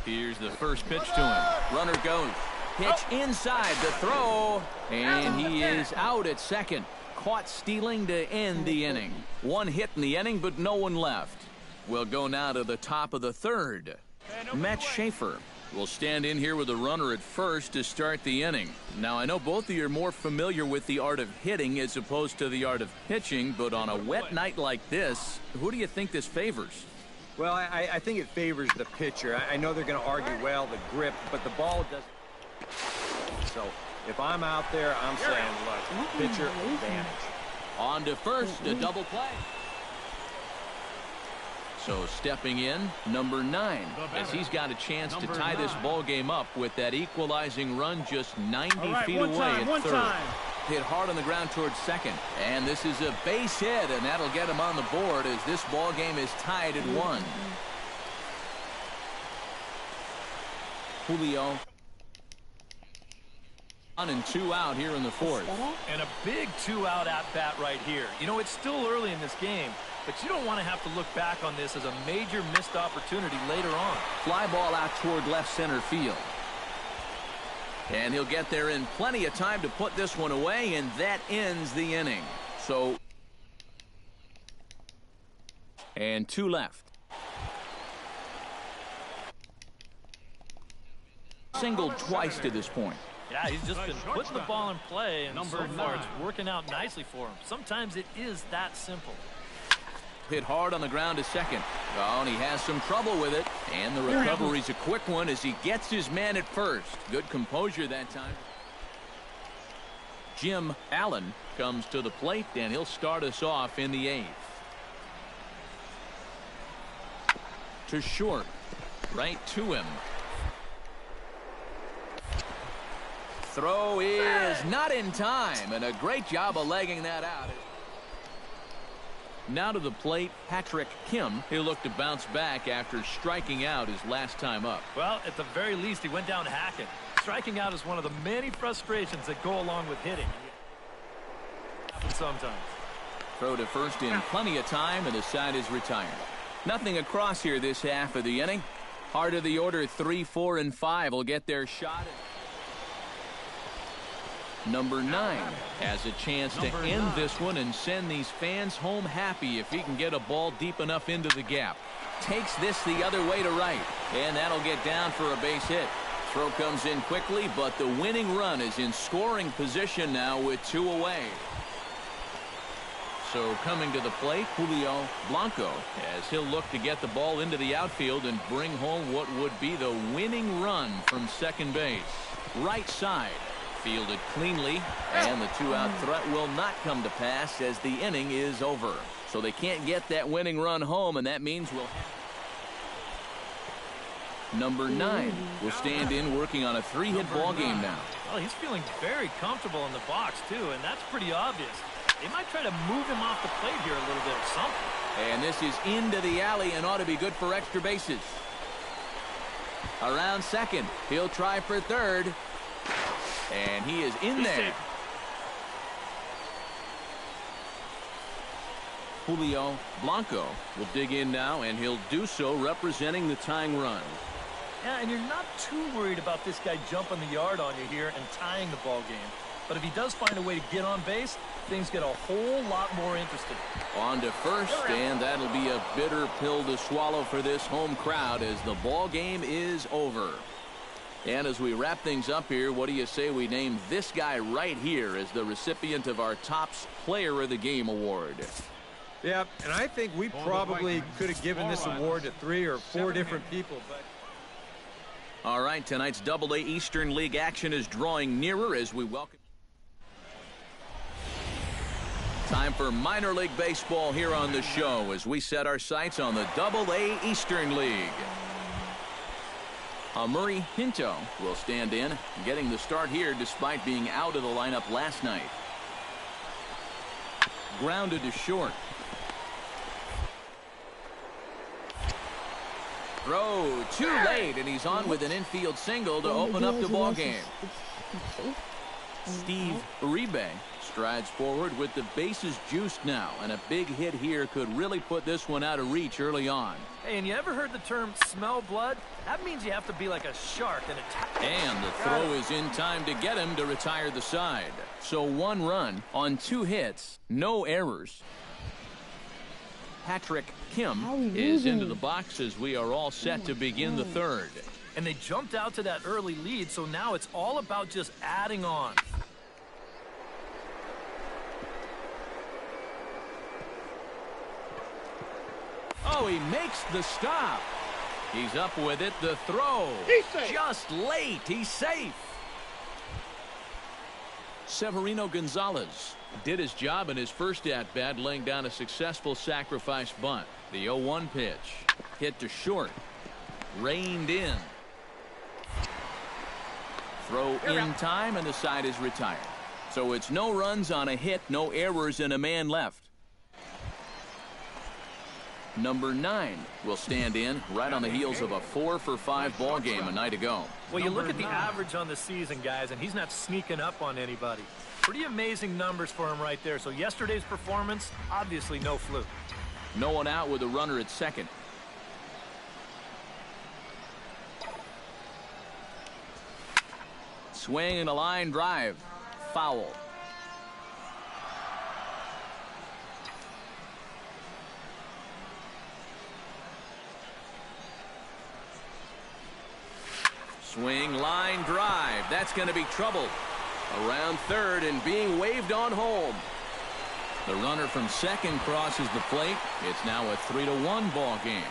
Here's the first pitch to him. Runner goes. Pitch inside the throw. And he is out at second. Caught stealing to end the inning. 1 hit in the inning, but no one left. We'll go now to the top of the 3rd. Matt Schaefer will stand in here with a runner at first to start the inning. Now, I know both of you are more familiar with the art of hitting as opposed to the art of pitching, but on a wet night like this, who do you think this favors? Well, I think it favors the pitcher. I know they're going to argue, well, the grip, but the ball doesn't. So, if I'm out there, I'm saying, look, pitcher advantage. On to first, a double play. So stepping in, number 9, as he's got a chance to tie this ball game up with that equalizing run just 90 feet away at third. Hit hard on the ground towards second. And this is a base hit, and that'll get him on the board as this ball game is tied at 1. Julio. 1 and 2 out here in the 4th. And a big 2-out at-bat right here. You know, it's still early in this game, but you don't want to have to look back on this as a major missed opportunity later on. Fly ball out toward left center field. And he'll get there in plenty of time to put this one away, and that ends the inning. So, and 2 left. Singled twice to this point. Yeah, he's just been putting the ball in play, and so far it's working out nicely for him. Sometimes it is that simple. Hit hard on the ground to second. Oh, and he has some trouble with it. And the recovery's a quick one as he gets his man at first. Good composure that time. Jim Allen comes to the plate, and he'll start us off in the 8th. To short. Right to him. Throw is not in time, and a great job of legging that out. Now to the plate, Patrick Kim. He'll look to bounce back after striking out his last time up. Well, at the very least, he went down hacking. Striking out is one of the many frustrations that go along with hitting. Happens sometimes. Throw to first in plenty of time, and the side is retired. Nothing across here this half of the inning. Heart of the order, 3, 4, and 5 will get their shot. Number 9 has a chance to end this one and send these fans home happy if he can get a ball deep enough into the gap. Takes this the other way to right, and that'll get down for a base hit. Throw comes in quickly, but the winning run is in scoring position now with 2 away. So coming to the plate, Julio Blanco, as he'll look to get the ball into the outfield and bring home what would be the winning run from second base. Right side, fielded cleanly, and the 2-out threat will not come to pass as the inning is over. So they can't get that winning run home, and that means we'll have... Number 9 will stand in working on a 3-hit ball game now. Well, he's feeling very comfortable in the box, too, and that's pretty obvious. They might try to move him off the plate here a little bit or something. And this is into the alley and ought to be good for extra bases. Around second. He'll try for third. And he is in there. Julio Blanco will dig in now, and he'll do so representing the tying run. Yeah, and you're not too worried about this guy jumping the yard on you here and tying the ball game. But if he does find a way to get on base, things get a whole lot more interesting. On to first, and that'll be a bitter pill to swallow for this home crowd as the ball game is over. And as we wrap things up here, what do you say we name this guy right here as the recipient of our Topps Player of the Game award? Yeah, and I think we probably could have given this award to 3 or 4 different people, but... All right, tonight's Double-A Eastern League action is drawing nearer as we welcome... Time for minor league baseball here on the show as we set our sights on the Double-A Eastern League. Murray Pinto will stand in, getting the start here despite being out of the lineup last night. Grounded to short. Throw too late, and he's on with an infield single to open up the ball game. Steve Uribe strides forward with the bases juiced now, and a big hit here could really put this one out of reach early on. Hey, and you ever heard the term smell blood? That means you have to be like a shark and attack. And the throw is in time to get him to retire the side. So 1 run on 2 hits, no errors. Patrick Kim is into the box as we are all set to begin the third. And they jumped out to that early lead, so now it's all about just adding on. Oh, he makes the stop. He's up with it. The throw. Just late. He's safe. Severino Gonzalez did his job in his first at-bat, laying down a successful sacrifice bunt. The 0-1 pitch. Hit to short. Reined in. Throw in time, and the side is retired. So it's no runs on a hit, no errors, and a man left. Number 9 will stand in right on the heels of a 4-for-5 ball game a night ago. Well, you look at the average on the season, guys, and he's not sneaking up on anybody. Pretty amazing numbers for him right there. So yesterday's performance, obviously no fluke. No one out with a runner at second. Swing and a line drive. Foul. Swing, line drive. That's going to be trouble. Around third and being waved on home. The runner from second crosses the plate. It's now a 3-1 ball game.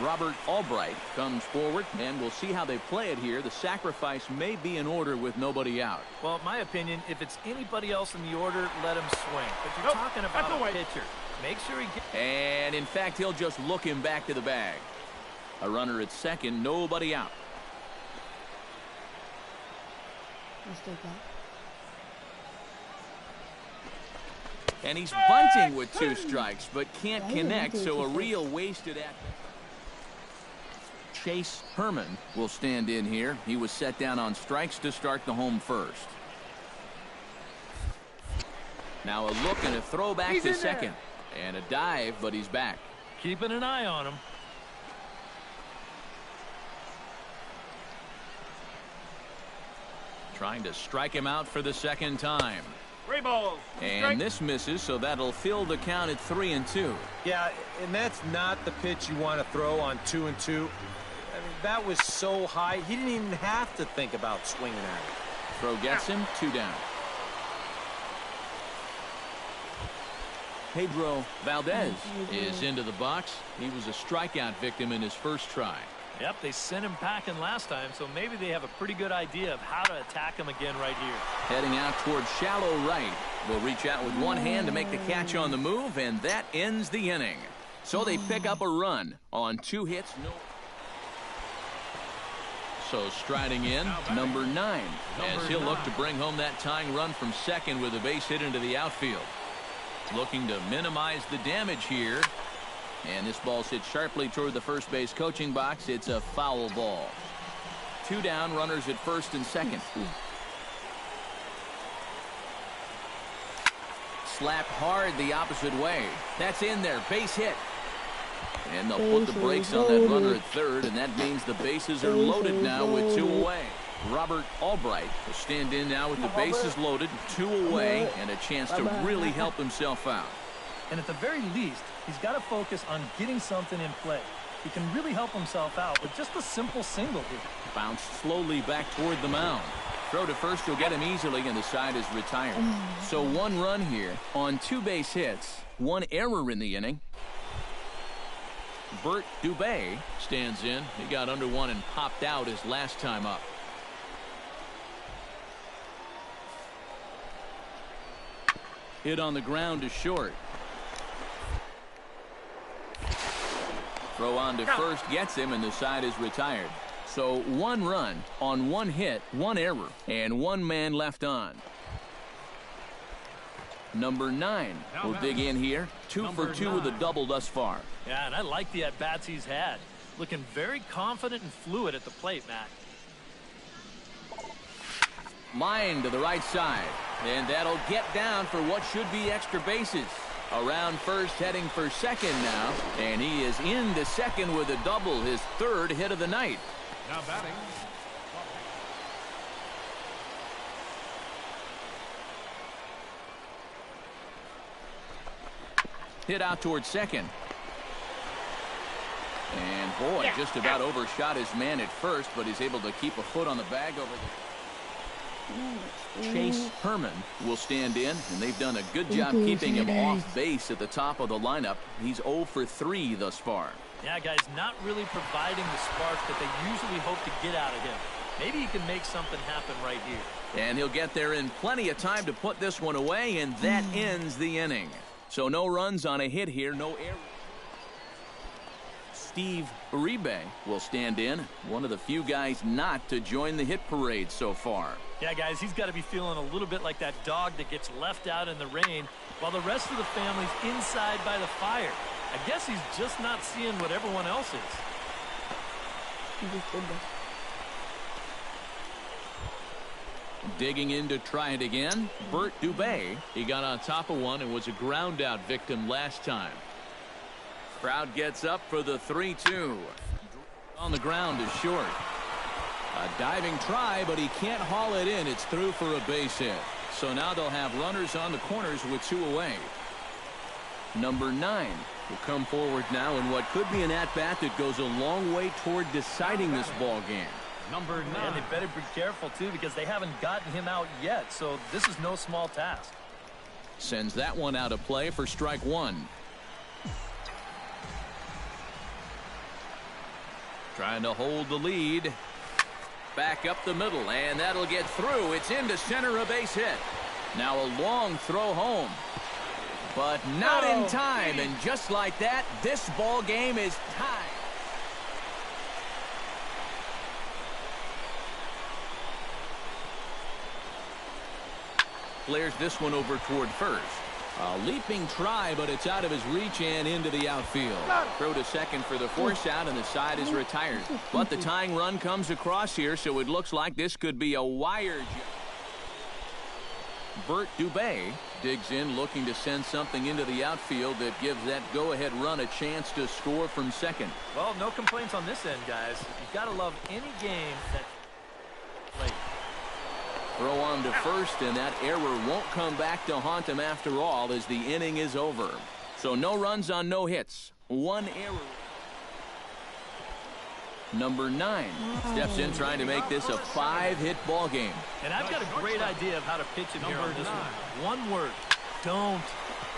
Robert Albright comes forward, and we'll see how they play it here. The sacrifice may be in order with nobody out. Well, in my opinion, if it's anybody else in the order, let him swing. But you're talking about a pitcher. Make sure he gets... And, in fact, he'll just look him back to the bag. A runner at second, nobody out. And he's bunting with 2 strikes, but can't connect, so a real wasted at. Chase Herman will stand in here. He was set down on strikes to start the home first. Now a look and a throw back to second. And a dive, but he's back. Keeping an eye on him. Trying to strike him out for the second time. 3 balls. And this misses, so that'll fill the count at 3-2. Yeah, and that's not the pitch you want to throw on 2-2. I mean, that was so high, he didn't even have to think about swinging at it. Throw gets him, 2 down. Pedro Valdez is into the box. He was a strikeout victim in his first try. Yep, they sent him packing last time, so maybe they have a pretty good idea of how to attack him again right here. Heading out towards shallow right. Will reach out with one hand to make the catch on the move, and that ends the inning. So they pick up a run on 2 hits. So striding in, number 9, as he'll look to bring home that tying run from second with a base hit into the outfield. Looking to minimize the damage here. And this ball's hit sharply toward the first base coaching box. It's a foul ball. 2 down, runners at first and second. Slapped hard the opposite way. That's in there. Base hit. And they'll put the brakes on that runner at third, and that means the bases are loaded now with 2 away. Robert Albright will stand in now with the bases loaded, 2 away, and a chance to really help himself out. And at the very least, he's got to focus on getting something in play. He can really help himself out with just a simple single here. Bounced slowly back toward the mound. Throw to first will get him easily, and the side is retired. So 1 run here on 2 base hits, 1 error in the inning. Bert Dubé stands in. He got under 1 and popped out his last time up. Hit on the ground to short. Throw on to first gets him, and the side is retired. So 1 run on 1 hit, 1 error, and 1 man left on. Number 9 will dig in here. 2 for 2 with a double thus far. Yeah, and I like the at-bats he's had. Looking very confident and fluid at the plate, Matt. Line to the right side, and that'll get down for what should be extra bases. Around first, heading for second now, and he is into second with a double, his 3rd hit of the night. Now batting. Hit out towards second. And boy, just about overshot his man at first, but he's able to keep a foot on the bag over the... Chase Herman will stand in, and they've done a good job keeping him off base at the top of the lineup. He's 0 for 3 thus far. Yeah, guys, not really providing the spark that they usually hope to get out of him. Maybe he can make something happen right here. And he'll get there in plenty of time to put this one away, and that ends the inning. So no runs on a hit here, no error. Steve Uribe will stand in, one of the few guys not to join the hit parade so far. Yeah, guys, he's got to be feeling a little bit like that dog that gets left out in the rain while the rest of the family's inside by the fire. I guess he's just not seeing what everyone else is. Digging in to try it again, Bert Dubé. He got on top of one and was a ground out victim last time. Crowd gets up for the 3-2. On the ground is short. A diving try, but he can't haul it in. It's through for a base hit. So now they'll have runners on the corners with 2 away. Number 9 will come forward now in what could be an at-bat that goes a long way toward deciding this ball game. Number 9. And they better be careful, too, because they haven't gotten him out yet. So this is no small task. Sends that one out of play for strike 1. Trying to hold the lead. Back up the middle, and that'll get through. It's into center, a base hit. Now a long throw home. But not in time, and just like that, this ball game is tied. Flares this one over toward first. A leaping try, but it's out of his reach and into the outfield. Throw to second for the force out, and the side is retired. But the tying run comes across here, so it looks like this could be a wire jump. Bert Dubé digs in, looking to send something into the outfield that gives that go-ahead run a chance to score from second. Well, no complaints on this end, guys. You've got to love any game that... Throw on to first, and that error won't come back to haunt him after all as the inning is over. So no runs on no hits. One error. Number 9 steps in trying to make this a 5-hit ball game. And I've got a great idea of how to pitch him here on this one. One word, don't.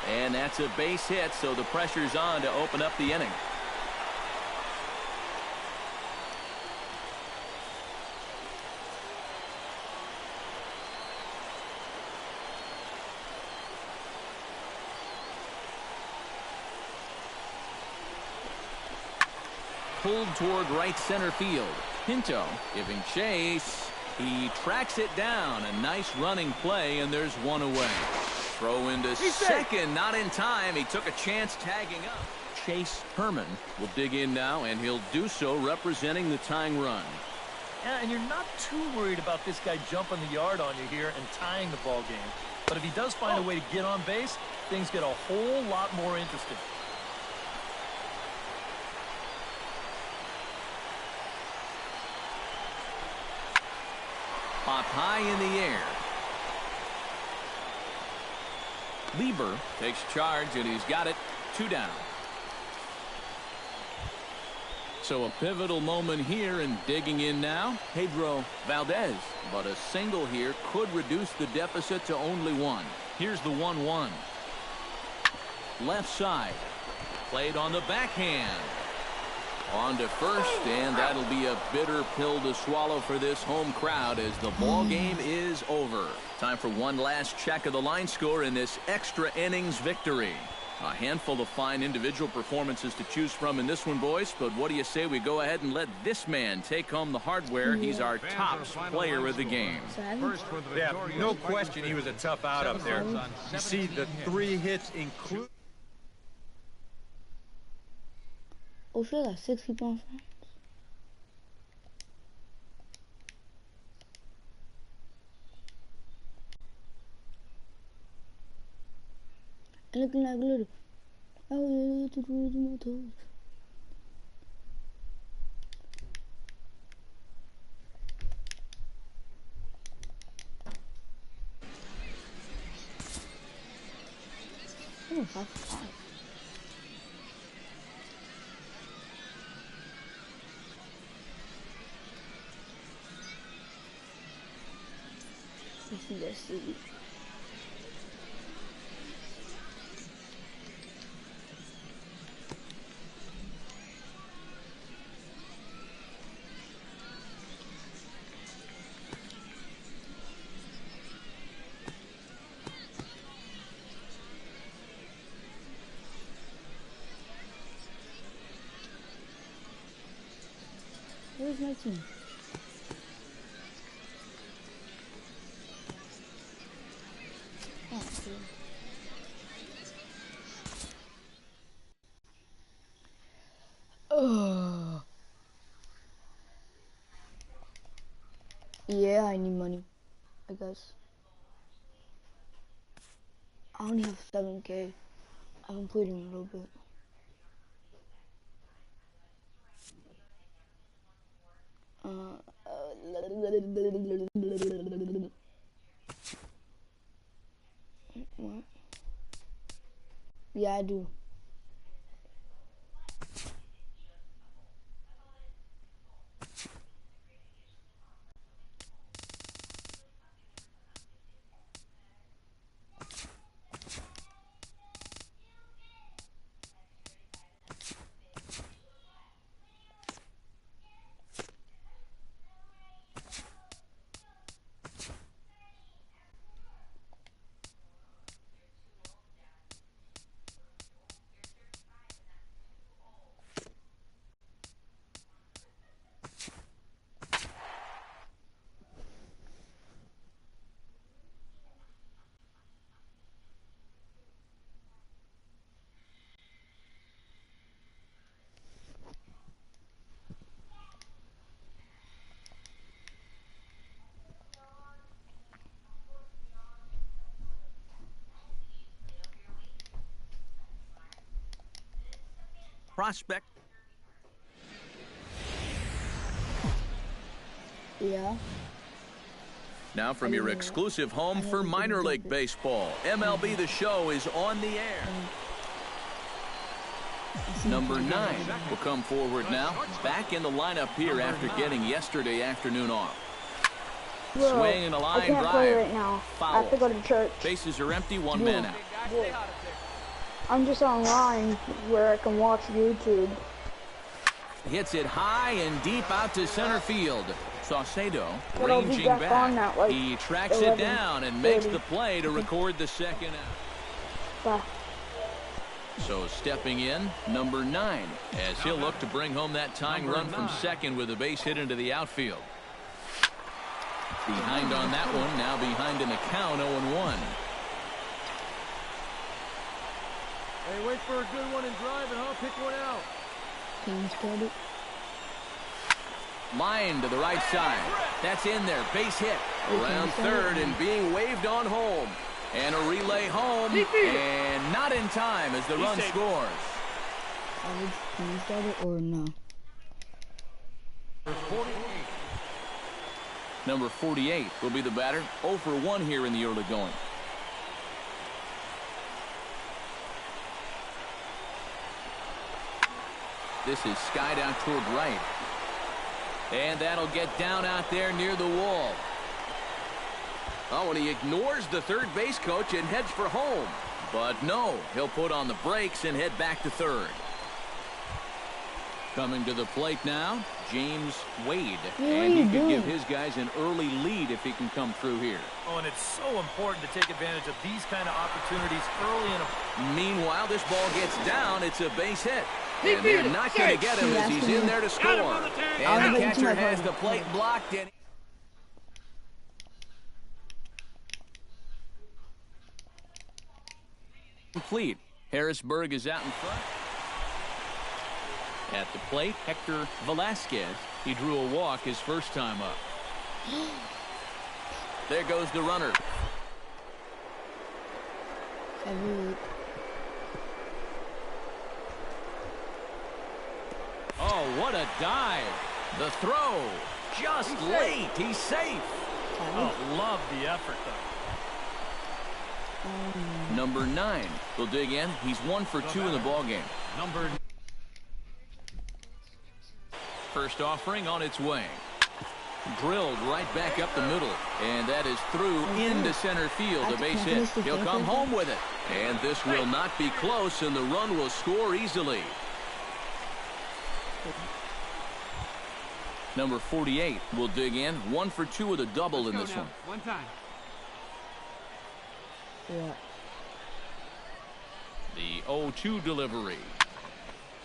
And that's a base hit, so the pressure's on to open up the inning. Pulled toward right center field. Pinto giving chase. He tracks it down. A nice running play, and there's one away. Throw into second, not in time. He took a chance tagging up. Chase Herman will dig in now, and he'll do so representing the tying run. Yeah, and you're not too worried about this guy jumping the yard on you here and tying the ball game. But if he does find a way to get on base, things get a whole lot more interesting. Popped high in the air. Lieber takes charge, and he's got it. 2 down. So a pivotal moment here, and digging in now, Pedro Valdez. But a single here could reduce the deficit to only 1. Here's the 1-1. Left side. Played on the backhand. On to first, and that'll be a bitter pill to swallow for this home crowd as the ball game is over. Time for one last check of the line score in this extra innings victory. A handful of fine individual performances to choose from in this one, boys, but what do you say we go ahead and let this man take home the hardware? He's our top player of the game. Yeah, no question he was a tough out up there. You see the 3 hits include. Oh shit, got 6 people on France. And looking like glitter. Oh yeah, to my toes. Oh, 5-5. Let's see. Where's my team? Oh. Yeah, I need money, I guess. I only have 7K. I haven't played in a little bit. What? Yeah, I do. Prospect. Yeah. Now from your exclusive home for minor league baseball, MLB The Show is on the air. Number 9 will come forward now. Back in the lineup here after getting yesterday afternoon off. Bro, Swing and a line I can't drive. play right now. I have to Foul. go to church. Bases are empty, one man out. I'm just online where I can watch YouTube. Hits it high and deep out to center field. Saucedo But I'll be ranging back back. on that, like, He tracks it down and makes the play to record the second out. Bye. So stepping in, number 9, as he'll look to bring home that tying run from second with a base hit into the outfield. Behind on that one, now behind in the count, 0-1. Hey, wait for a good one and drive, and I'll pick one out. Can you start it? Line to the right side. That's in there. Base hit. Around third and being waved on home. And a relay home. And not in time as the run scores. Can you start it or no? Number 48 will be the batter. 0 for 1 here in the early going. This is skied out toward right. And that'll get down out there near the wall. Oh, and he ignores the third base coach and heads for home. But no, he'll put on the brakes and head back to third. Coming to the plate now, James Wade. And he could give his guys an early lead if he can come through here. Oh, and it's so important to take advantage of these kind of opportunities early in a... Meanwhile, this ball gets down. It's a base hit. And they're not going to get him as he's in there to score. And the catcher has the plate blocked. And complete. Harrisburg is out in front. At the plate, Hector Velasquez. He drew a walk his first time up. There goes the runner. Oh, what a dive. The throw. Just late. He's safe. Oh, love the effort, though. Number 9 will dig in. He's 1 for 2 in the ballgame. First offering on its way. Drilled right back up the middle. And that is through into center field. A base hit. He'll come home with it. And this will not be close, and the run will score easily. Number 48 will dig in. 1 for 2 with a double in this one. One time. Yeah. The 0-2 delivery.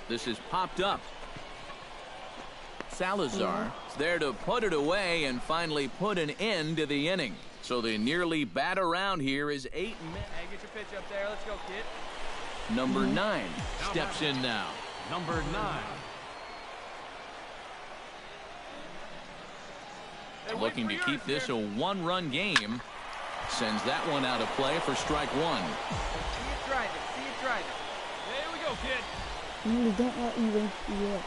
This is popped up. Salazar is there to put it away and finally put an end to the inning. So the nearly bat around here is 8 minutes. Hey, get your pitch up there. Let's go, kid. Number 9 steps in now. Number 9. Looking to keep this a 1-run game. Sends that one out of play for strike 1. See it drive it. See it drive it. There we go, kid. No, they don't let you win. Yeah.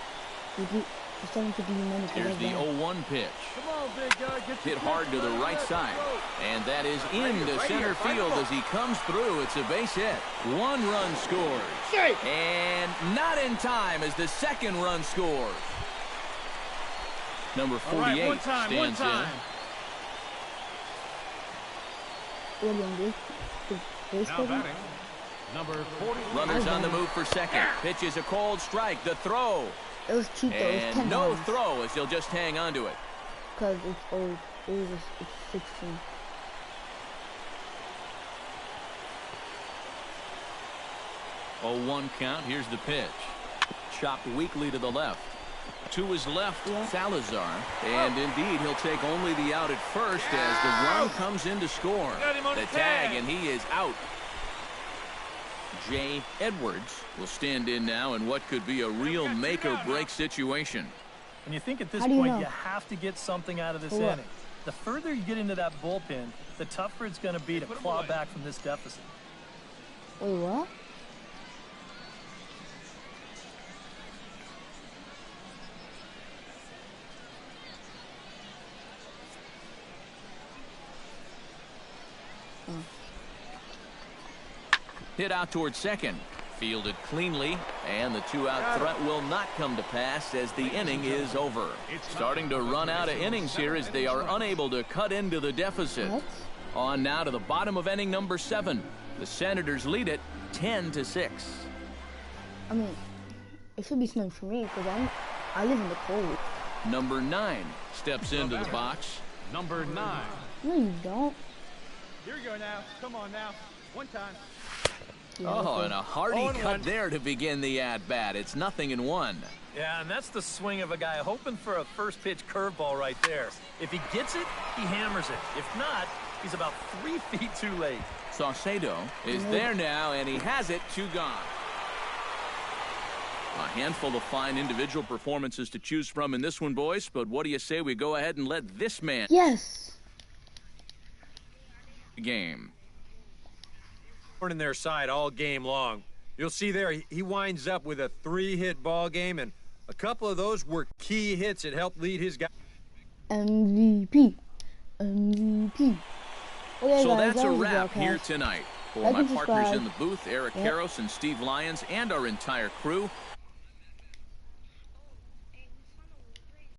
It's starting to be minutes. Here's the 0-1 pitch. Come on, big guy. Get Hit hard to the right side. And that is into center field as he comes through. It's a base hit. 1 run scores. And not in time as the second run scores. Number 48 stands in. Now batting. Number 40. Runners on the move for second. Pitch is a cold strike. The throw. It was cheap though. It was $10. And no throw as he'll just hang on to it. Because it's old. It's 16. Oh, 1 count. Here's the pitch. Chopped weakly to the left. To his left, Salazar. And indeed, he'll take only the out at first as the run comes in to score. The tag, and he is out. Jay Edwards will stand in now in what could be a real make-or-break situation. And you think at this How do you point know? you have to get something out of this For what? inning. The further you get into that bullpen, the tougher it's going to be to claw back from this deficit. Wait, what? Hit out towards second. Fielded cleanly, and the two-out threat will not come to pass as the inning is over. Starting to run out of innings here as they are unable to cut into the deficit. What? On now to the bottom of inning number 7. The Senators lead it 10-6. I mean, it should be snowing for me because I live in the cold. Number 9 steps into the box. Number 9. No, you don't. Here we go now. Come on now. One time. Yeah, Oh, okay. and a hearty cut there to begin the at-bat. It's 0-1. Yeah, and that's the swing of a guy hoping for a first pitch curveball right there. If he gets it, he hammers it. If not, he's about 3 feet too late. Saucedo is there now, and he has it. 2 gone. A handful of fine individual performances to choose from in this one, boys. But what do you say we go ahead and let this man Yes. game? In their side all game long. You'll see there he winds up with a 3-hit ball game, and a couple of those were key hits that helped lead his guy. MVP. Okay, So guys, that's that a was the wrap here broadcast. tonight. For Like my and partners subscribe. in the booth, Eric Yep. Karros and Steve Lyons, and our entire crew,